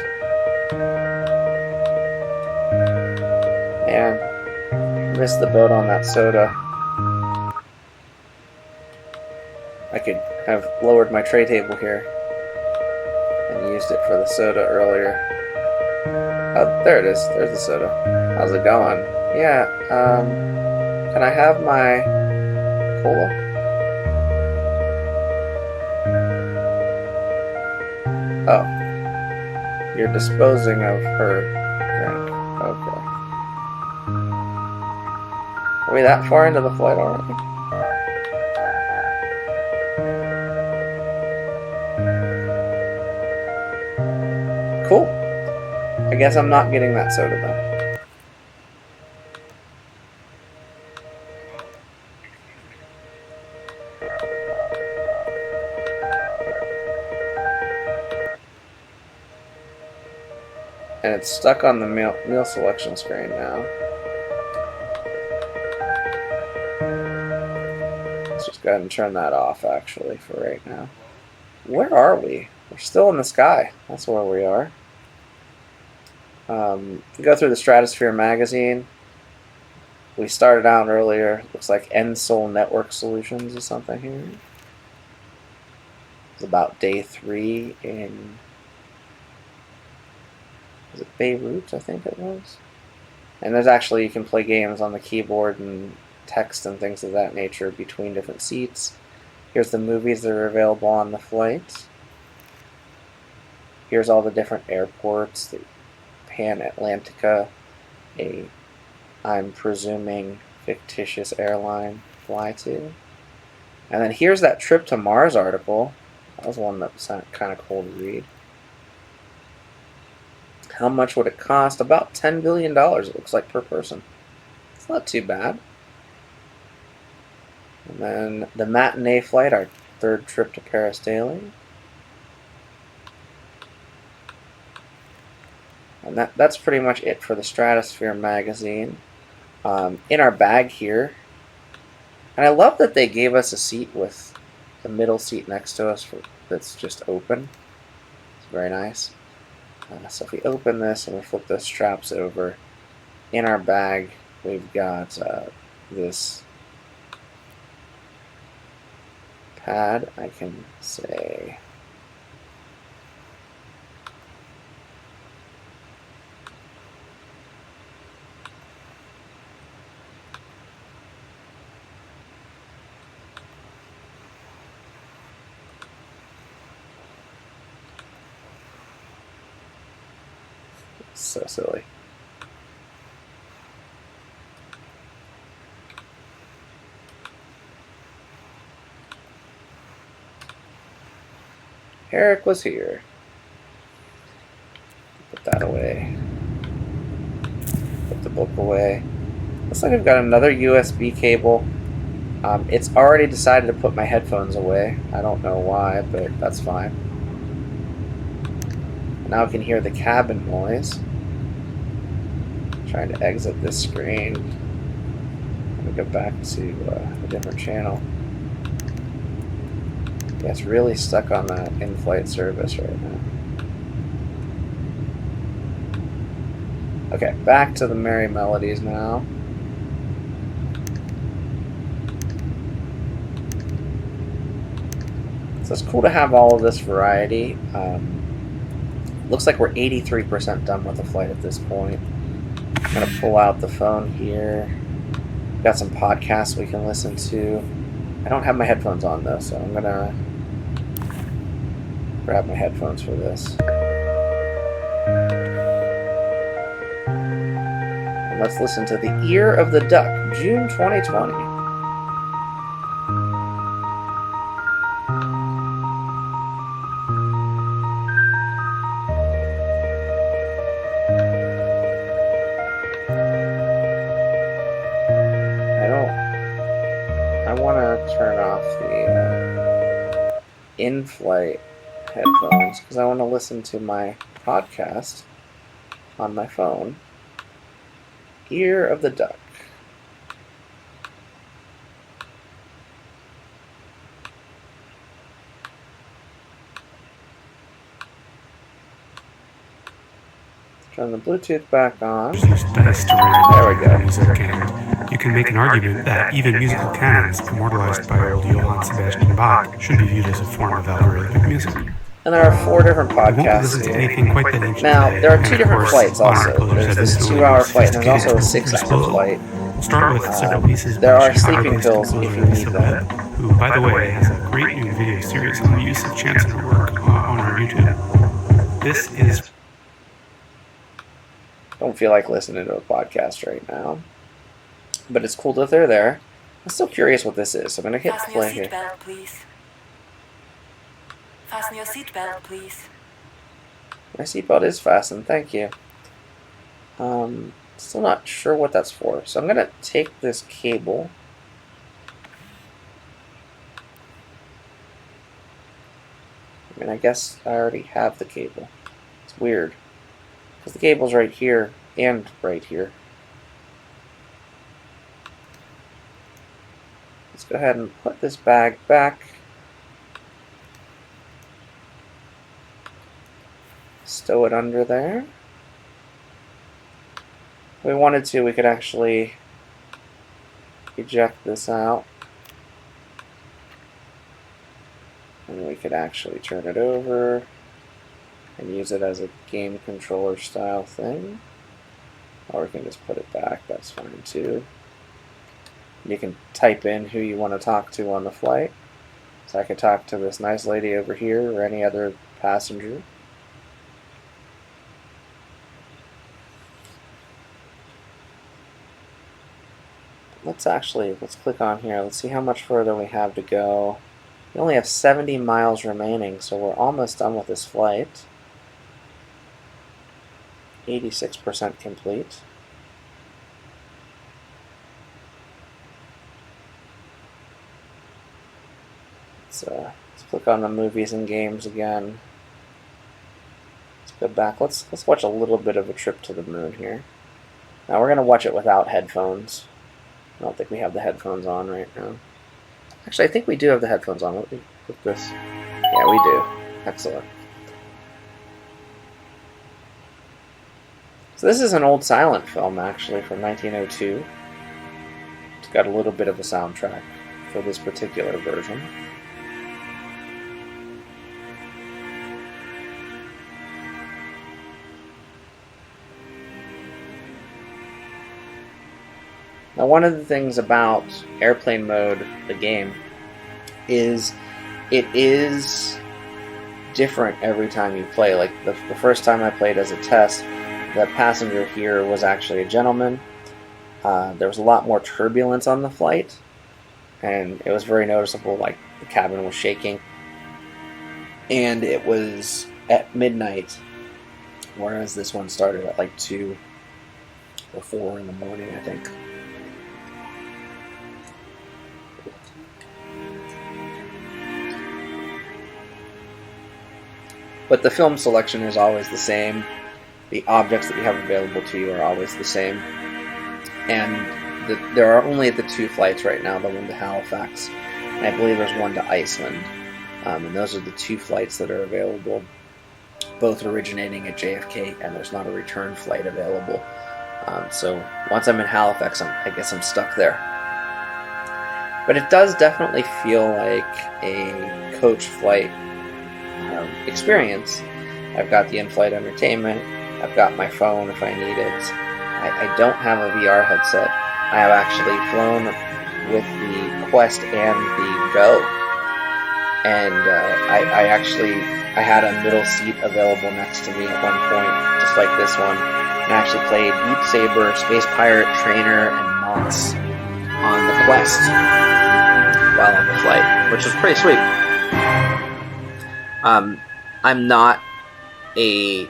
And missed the boat on that soda. I could have lowered my tray table here and used it for the soda earlier. Oh, there it is. There's the soda. How's it going? Yeah, can I have my cola? Oh, you're disposing of her drink. Okay. Are we that far into the flight already? Cool. I guess I'm not getting that soda then. And it's stuck on the meal selection screen now. Let's just go ahead and turn that off actually for right now. Where are we? We're still in the sky. That's where we are. Go through the Stratosphere magazine. We started out earlier. Looks like Ensol Network Solutions or something here. It's about day 3 in... Was it Beirut, I think it was? And there's actually, you can play games on the keyboard and text and things of that nature between different seats. Here's the movies that are available on the flight. Here's all the different airports that Pan Atlantica, I'm presuming, fictitious airline, fly to. And then here's that Trip to Mars article. That was one that was kind of cool to read. How much would it cost? About $10 billion, it looks like, per person. It's not too bad. And then the matinee flight, our 3rd trip to Paris daily. And that's pretty much it for the Stratosphere magazine. In our bag here, and I love that they gave us a seat with the middle seat next to us that's just open. It's very nice. So if we open this and we flip the straps over, in our bag we've got this pad. I can say so silly. Eric was here. Put that away. Put the book away. Looks like I've got another USB cable. It's already decided to put my headphones away. I don't know why, but that's fine. Now I can hear the cabin noise. Trying to exit this screen. Let me go back to a different channel. Yeah, it's really stuck on that in-flight service right now. Okay, back to the Merry Melodies now. So it's cool to have all of this variety. Looks like we're 83% done with the flight at this point. I'm going to pull out the phone here. Got some podcasts we can listen to. I don't have my headphones on though, so I'm going to grab my headphones for this. And let's listen to The Ear of the Duck, June 2020. I want to turn off the in-flight headphones because I want to listen to my podcast on my phone. Ear of the Duck. Turn the Bluetooth back on. There we go. You can make an argument that even musical canons immortalized by old Johann Sebastian Bach should be viewed as a form of algorithmic music. And there are 4 different podcasts here. Now, there are 2 different flights also. There's this 2-hour flight and there's also a 6-hour flight. We'll start with several pieces there by are sleeping pills if you need them. Who, by the way, has a great new video series on the use of chance in her work on our YouTube. This is... Don't feel like listening to a podcast right now. But it's cool that they're there. I'm still curious what this is, so I'm going to hit Fasten play your here. seatbelt, please. Fasten your seatbelt, please. My seatbelt is fastened, thank you. Still not sure what that's for. So I'm going to take this cable. I mean, I guess I already have the cable. It's weird. Because the cable's right here and right here. Let's go ahead and put this bag back. Stow it under there. If we wanted to, we could actually eject this out. And we could actually turn it over and use it as a game controller style thing. Or we can just put it back, that's fine too. You can type in who you want to talk to on the flight. So I could talk to this nice lady over here or any other passenger. Let's click on here. Let's see how much further we have to go. We only have 70 miles remaining, so we're almost done with this flight. 86% complete. Let's click on the movies and games again. Let's go back. Let's watch a little bit of A Trip to the Moon here. Now we're going to watch it without headphones. I don't think we have the headphones on right now. Actually, I think we do have the headphones on. Let me put this. Yeah, we do. Excellent. So this is an old silent film, actually, from 1902. It's got a little bit of a soundtrack for this particular version. Now, one of the things about Airplane Mode, the game, is it is different every time you play. Like, the first time I played as a test, the passenger here was actually a gentleman. There was a lot more turbulence on the flight, and it was very noticeable, like the cabin was shaking. And it was at midnight, whereas this one started at like 2 or 4 in the morning, I think. But the film selection is always the same. The objects that you have available to you are always the same. And there are only the 2 flights right now, the one to Halifax, and I believe there's one to Iceland. And those are the 2 flights that are available, both originating at JFK, and there's not a return flight available. So once I'm in Halifax, I guess I'm stuck there. But it does definitely feel like a coach flight experience. I've got the in-flight entertainment. I've got my phone if I need it. I don't have a VR headset. I have actually flown with the Quest and the Go. And I had a middle seat available next to me at one point, just like this one. And I actually played Beat Saber, Space Pirate, Trainer, and Moss on the Quest while on the flight, which was pretty sweet. I'm not a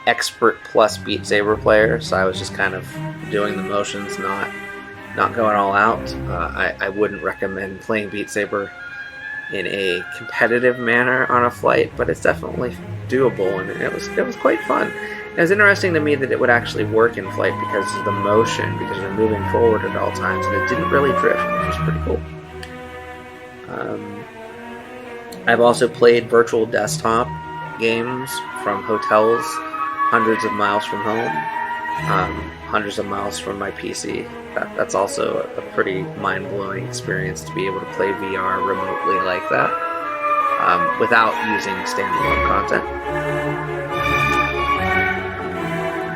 expert plus Beat Saber player, so I was just kind of doing the motions, not going all out. I wouldn't recommend playing Beat Saber in a competitive manner on a flight, but it's definitely doable, and it was quite fun. It was interesting to me that it would actually work in flight because of the motion, because you're moving forward at all times, and it didn't really drift, which was pretty cool. I've also played virtual desktop games from hotels hundreds of miles from home, hundreds of miles from my PC. That's also a pretty mind-blowing experience to be able to play VR remotely like that, without using standalone content.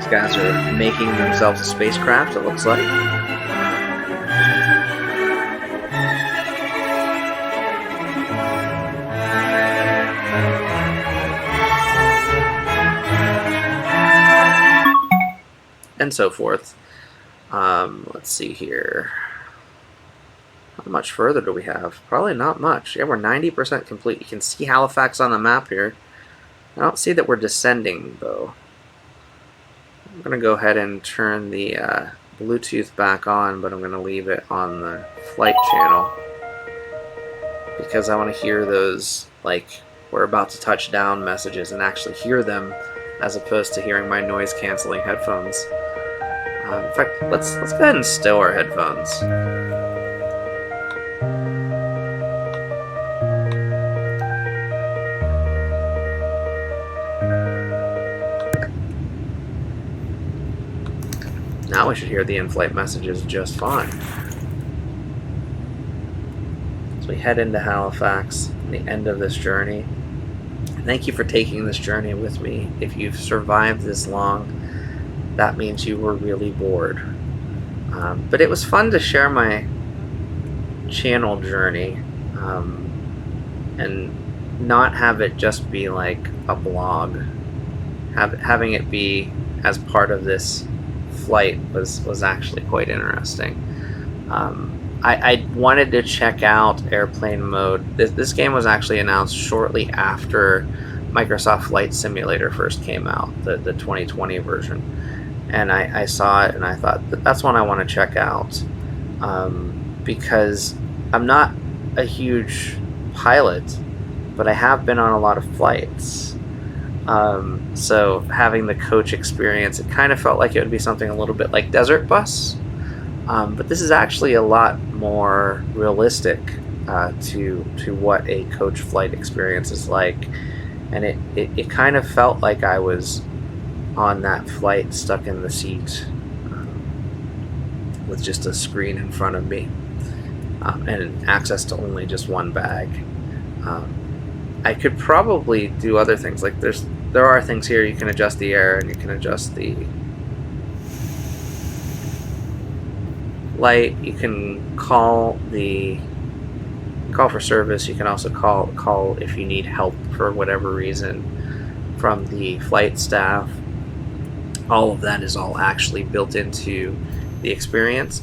These guys are making themselves a spacecraft, it looks like. And so forth. Let's see here. How much further do we have? Probably not much. Yeah, we're 90% complete. You can see Halifax on the map here. I don't see that we're descending, though. I'm going to go ahead and turn the Bluetooth back on, but I'm going to leave it on the flight channel, because I want to hear those, like, we're about to touch down messages and actually hear them, as opposed to hearing my noise-canceling headphones. In fact, let's go ahead and stow our headphones. Now we should hear the in-flight messages just fine. So we head into Halifax, the end of this journey. Thank you for taking this journey with me. If you've survived this long, that means you were really bored. But it was fun to share my channel journey, and not have it just be like a blog. Having it be as part of this flight was actually quite interesting. I wanted to check out Airplane Mode. This game was actually announced shortly after Microsoft Flight Simulator first came out, the 2020 version. And I saw it and I thought, that's one I want to check out, because I'm not a huge pilot, but I have been on a lot of flights. So having the coach experience, it kind of felt like it would be something a little bit like Desert Bus, but this is actually a lot more realistic. to what a coach flight experience is like, and it kind of felt like I was on that flight, stuck in the seat, with just a screen in front of me, and access to only just one bag. I could probably do other things. Like there are things here. You can adjust the air, and you can adjust the light. You can call for service. You can also call if you need help for whatever reason from the flight staff. All of that is all actually built into the experience.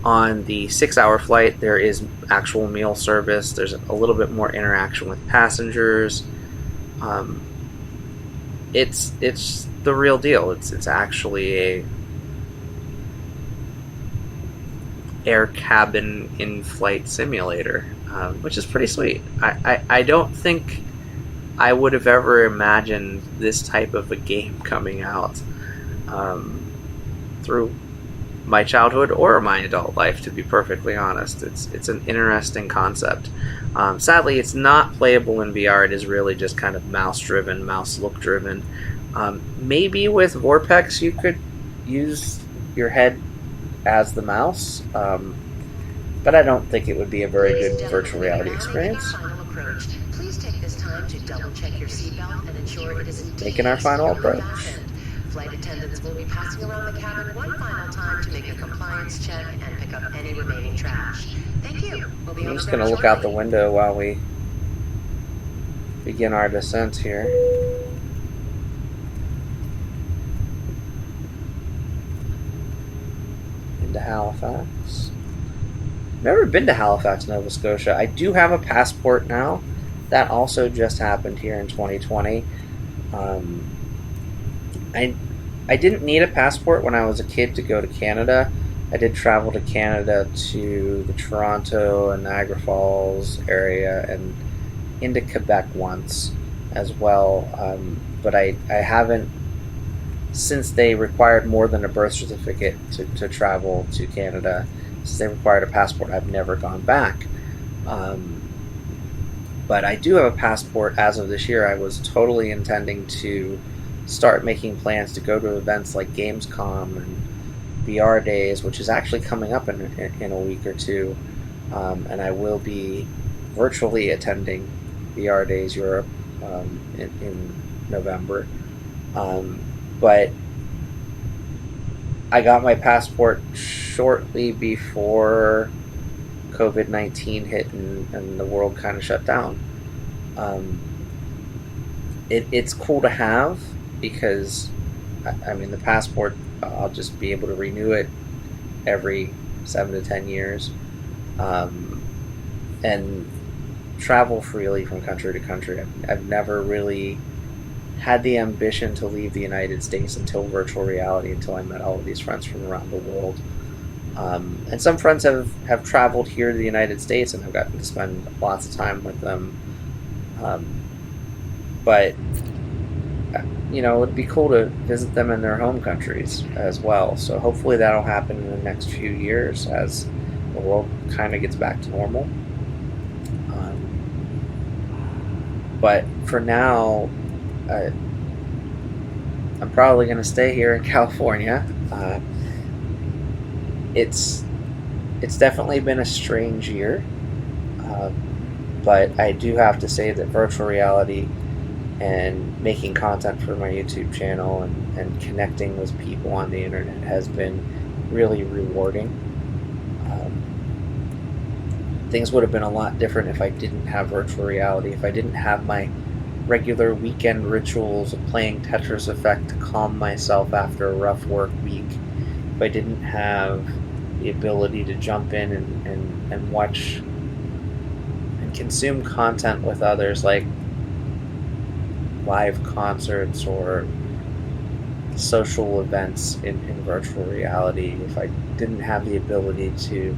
On the 6-hour flight, there is actual meal service. There's a little bit more interaction with passengers. It's the real deal. It's actually a air cabin in-flight simulator, which is pretty sweet. I don't think I would have ever imagined this type of a game coming out through my childhood or my adult life, to be perfectly honest. It's an interesting concept. Sadly, it's not playable in VR. It is really just kind of mouse-driven, mouse-look-driven. Maybe with Vorpex you could use your head as the mouse, but I don't think it would be a very good virtual reality experience. Please take this time to double-check your seatbelt and ensure it is Making our final approach. Flight attendants will be passing around the cabin one final time to make a compliance check and pick up any remaining trash. Thank you. We'll be I'm just going to look out the window while we begin our descent here. Into Halifax. Never been to Halifax, Nova Scotia. I do have a passport now. That also just happened here in 2020. I didn't need a passport when I was a kid to go to Canada. I did travel to Canada to the Toronto and Niagara Falls area and into Quebec once as well. But I haven't, since they required more than a birth certificate to travel to Canada, since they required a passport, I've never gone back. But I do have a passport as of this year. I was totally intending to start making plans to go to events like Gamescom and VR Days, which is actually coming up in a week or two, and I will be virtually attending VR Days Europe in November. But I got my passport shortly before COVID-19 hit and the world kind of shut down. It's cool to have, because I mean, the passport, I'll just be able to renew it every 7 to 10 years, and travel freely from country to country. I've never really had the ambition to leave the United States until virtual reality, until I met all of these friends from around the world. And some friends have traveled here to the United States, and I've gotten to spend lots of time with them. But you know, it'd be cool to visit them in their home countries as well. So hopefully that'll happen in the next few years as the world kind of gets back to normal. But for now, I'm probably going to stay here in California. It's definitely been a strange year, but I do have to say that virtual reality and making content for my YouTube channel and connecting with people on the internet has been really rewarding. Things would have been a lot different if I didn't have virtual reality, if I didn't have my regular weekend rituals of playing Tetris Effect to calm myself after a rough work week, if I didn't have the ability to jump in and watch and consume content with others, like live concerts or social events in virtual reality, if I didn't have the ability to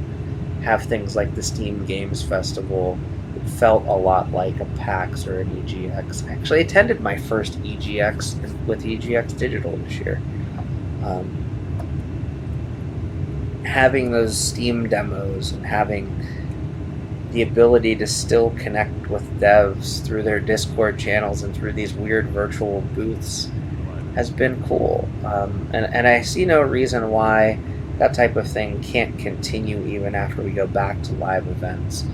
have things like the Steam Games Festival, it felt a lot like a PAX or an EGX. I actually attended my first EGX with EGX Digital this year. Having those Steam demos and having the ability to still connect with devs through their Discord channels and through these weird virtual booths has been cool. And I see no reason why that type of thing can't continue even after we go back to live events.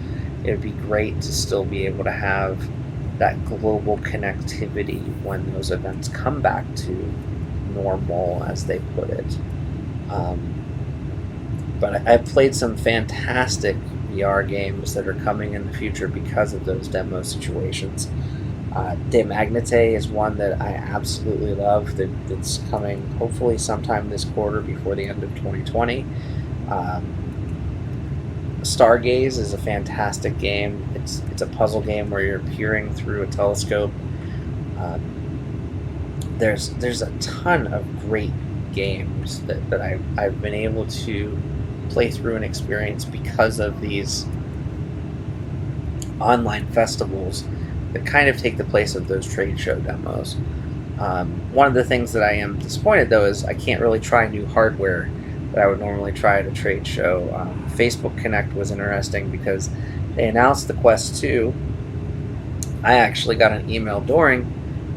It would be great to still be able to have that global connectivity when those events come back to normal, as they put it. But I've played some fantastic VR games that are coming in the future because of those demo situations. De Magnete is one that I absolutely love, that's coming hopefully sometime this quarter before the end of 2020. Stargaze is a fantastic game. It's a puzzle game where you're peering through a telescope. There's a ton of great games that I've been able to play through and experience because of these online festivals that kind of take the place of those trade show demos. One of the things that I am disappointed, though, is I can't really try new hardware that I would normally try at a trade show. Facebook Connect was interesting because they announced the Quest 2. I actually got an email during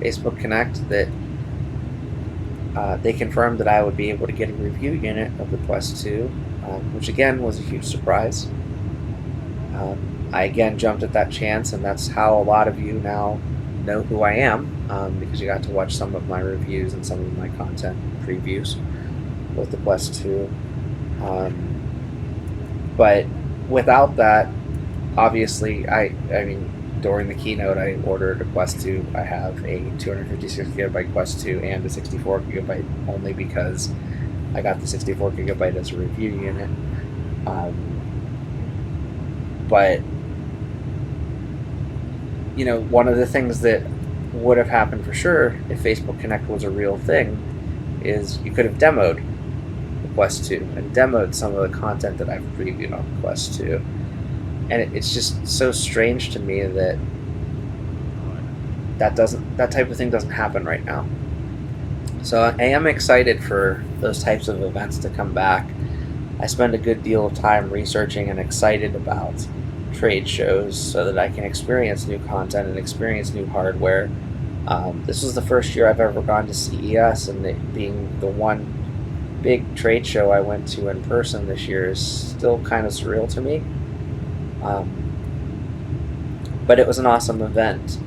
Facebook Connect that they confirmed that I would be able to get a review unit of the Quest 2, which again was a huge surprise. I again jumped at that chance, and that's how a lot of you now know who I am, because you got to watch some of my reviews and some of my content previews with the Quest 2. But without that, obviously, I mean, during the keynote, I ordered a Quest 2. I have a 256GB Quest 2 and a 64GB only because I got the 64GB as a review unit. But, you know, one of the things that would have happened for sure if Facebook Connect was a real thing is you could have demoed the Quest 2 and demoed some of the content that I've previewed on the Quest 2. And it's just so strange to me that that type of thing doesn't happen right now. So I am excited for those types of events to come back. I spend a good deal of time researching and excited about trade shows so that I can experience new content and experience new hardware. This was the first year I've ever gone to CES, and it being the one big trade show I went to in person this year is still kind of surreal to me. But it was an awesome event,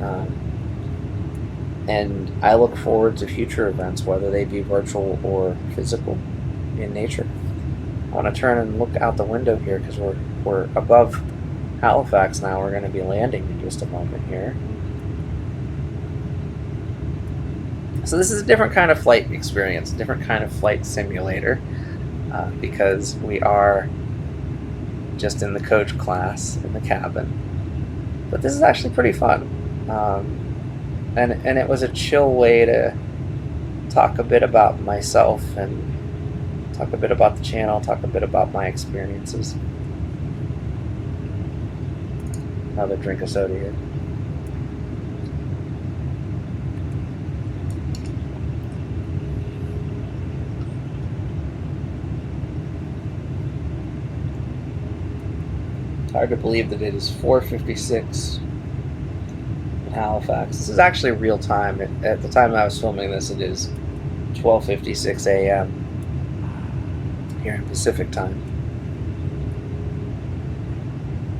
and I look forward to future events, whether they be virtual or physical in nature. I want to turn and look out the window here because we're above Halifax now. We're going to be landing in just a moment here. So this is a different kind of flight experience, a different kind of flight simulator, because we are just in the coach class in the cabin. But this is actually pretty fun, and it was a chill way to talk a bit about myself and talk a bit about the channel, talk a bit about my experiences. Another drink of soda here. Hard to believe that it is 4:56 in Halifax. This is actually real time. At the time I was filming this, it is 12:56 a.m. here in Pacific time.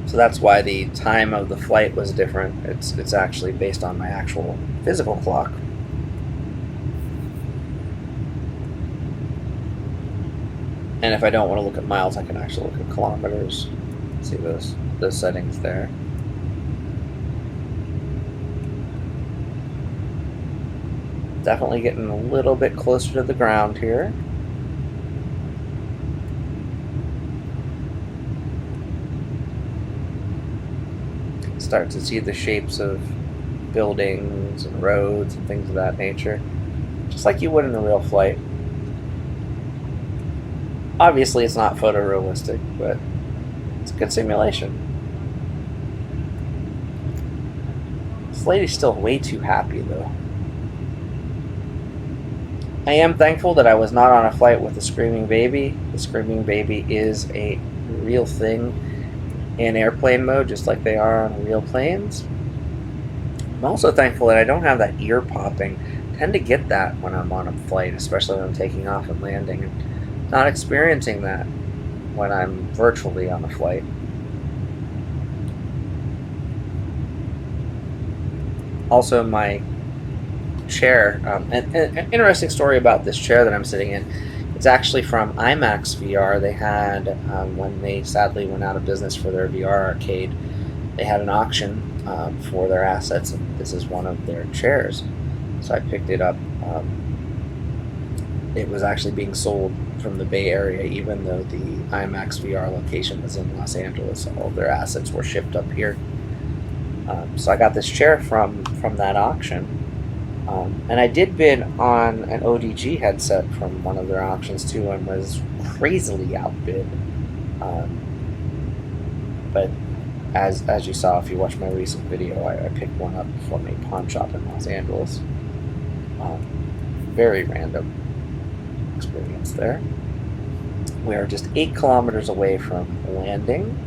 So that's why the time of the flight was different. It's actually based on my actual physical clock. And if I don't want to look at miles, I can actually look at kilometers. See those settings there. Definitely getting a little bit closer to the ground here. Start to see the shapes of buildings and roads and things of that nature, just like you would in a real flight. Obviously it's not photorealistic, but it's a good simulation. This lady's still way too happy, though. I am thankful that I was not on a flight with a screaming baby. The screaming baby is a real thing. in airplane mode, just like they are on real planes. I'm also thankful that I don't have that ear popping. I tend to get that when I'm on a flight, especially when I'm taking off and landing, and not experiencing that when I'm virtually on a flight. Also, my chair, an interesting story about this chair that I'm sitting in. It's actually from IMAX VR. They had, when they sadly went out of business for their VR arcade, they had an auction for their assets, and this is one of their chairs. So I picked it up. It was actually being sold from the Bay Area, even though the IMAX VR location was in Los Angeles. All of their assets were shipped up here. So I got this chair from that auction. And I did bid on an ODG headset from one of their auctions too, and was crazily outbid. But as you saw, if you watched my recent video, I picked one up from a pawn shop in Los Angeles. Very random experience there. We are just 8 kilometers away from landing.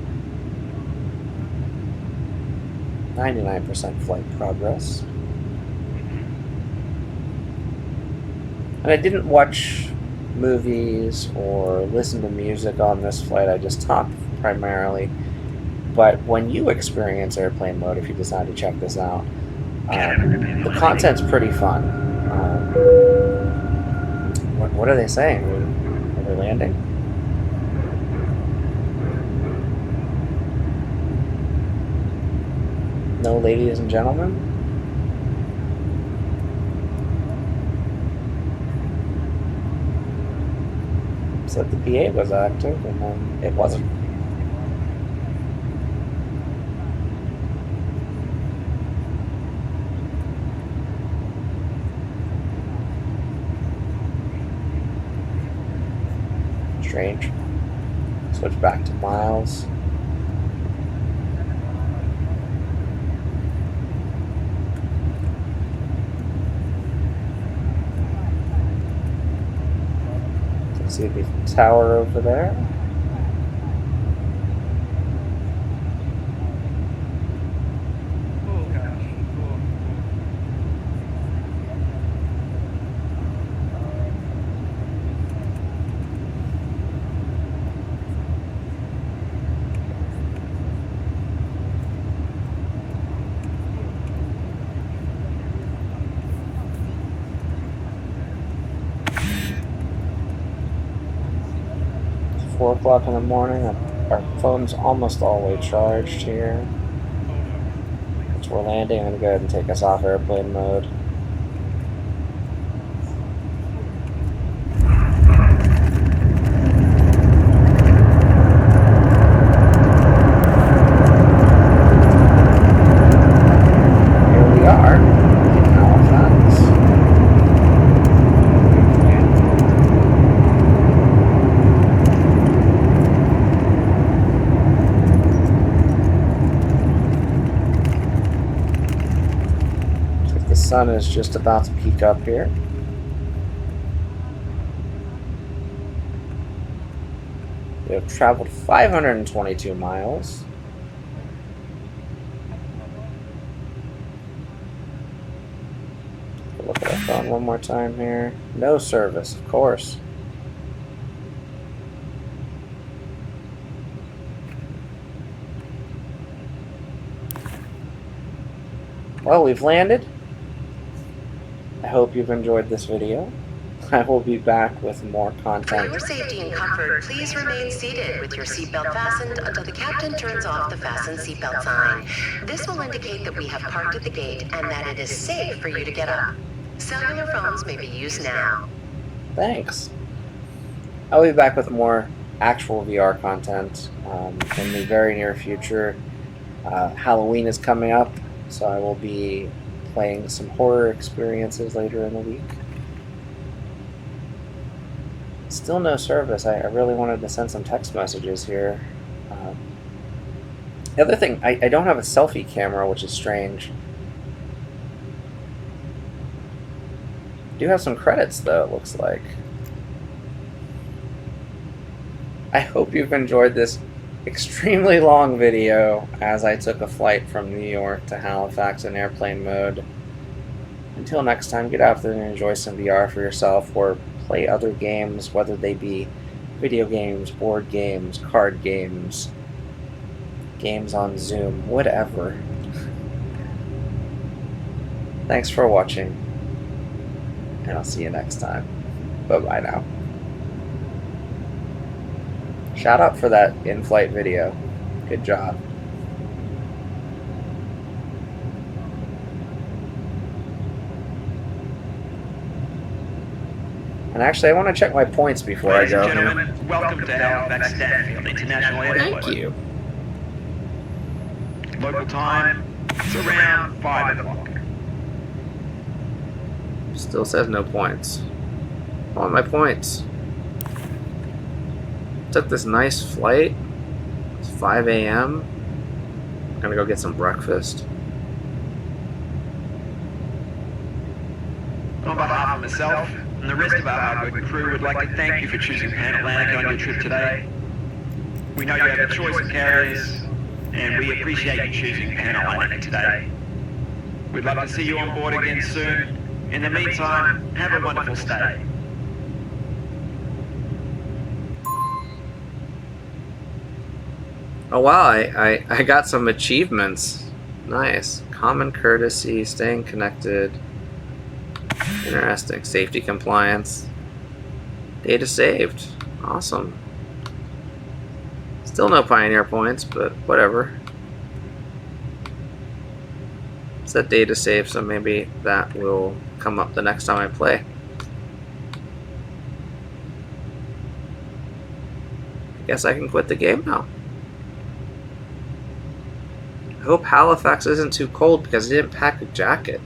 99% flight progress. And I didn't watch movies or listen to music on this flight. I just talked primarily. But when you experience airplane mode, if you decide to check this out, the content's pretty fun. What are they saying? Are they landing? No, ladies and gentlemen? Said the PA was active, and then it wasn't. Strange. Switch back to miles. See the tower over there. Oh gosh. Cool. 4 o'clock in the morning. Our phone's almost all the way charged here. As we're landing, I'm going to go ahead and take us off airplane mode. Here we are in Halifax. The sun is just about to peak up here. We have traveled 522 miles. Look at our phone one more time here. No service, of course. Well, we've landed. I hope you've enjoyed this video. I will be back with more For content. your safety and comfort, please remain seated with your seatbelt fastened until the captain turns off the fasten seatbelt sign. This will indicate that we have parked at the gate and that it is safe for you to get up. Cellular phones may be used now. Thanks. I'll be back with more actual VR content in the very near future. Halloween is coming up, so I will be playing some horror experiences later in the week. Still no service. I really wanted to send some text messages here. The other thing, I don't have a selfie camera, which is strange. I do have some credits, though, it looks like. I hope you've enjoyed this extremely long video as I took a flight from New York to Halifax in airplane mode. Until next time, get out there and enjoy some VR for yourself, or play other games, whether they be video games, board games, card games, games on Zoom, whatever. Thanks for watching, and I'll see you next time. Bye-bye now. Shout out for that in-flight video. Good job. And actually, I want to check my points before I go. Ladies and gentlemen, welcome to Halifax Stanfield International Airport. Thank you. Local time, it's around 5 o'clock. Still says no points. I want my points. Took this nice flight. It's 5 a.m. I'm gonna go get some breakfast. On behalf of myself and the rest of our hardworking crew, would like to thank you for choosing Pan Atlantic on your trip today. We know you have a choice of carriers, and we appreciate you choosing Pan Atlantic today. We'd love to see you on board again soon. In the meantime, have a wonderful stay. Oh wow, I got some achievements. Nice. Common courtesy, staying connected. Interesting. Safety compliance. Data saved. Awesome. Still no Pioneer points, but whatever. It's that data save, so maybe that will come up the next time I play. I guess I can quit the game now. I hope Halifax isn't too cold because I didn't pack a jacket.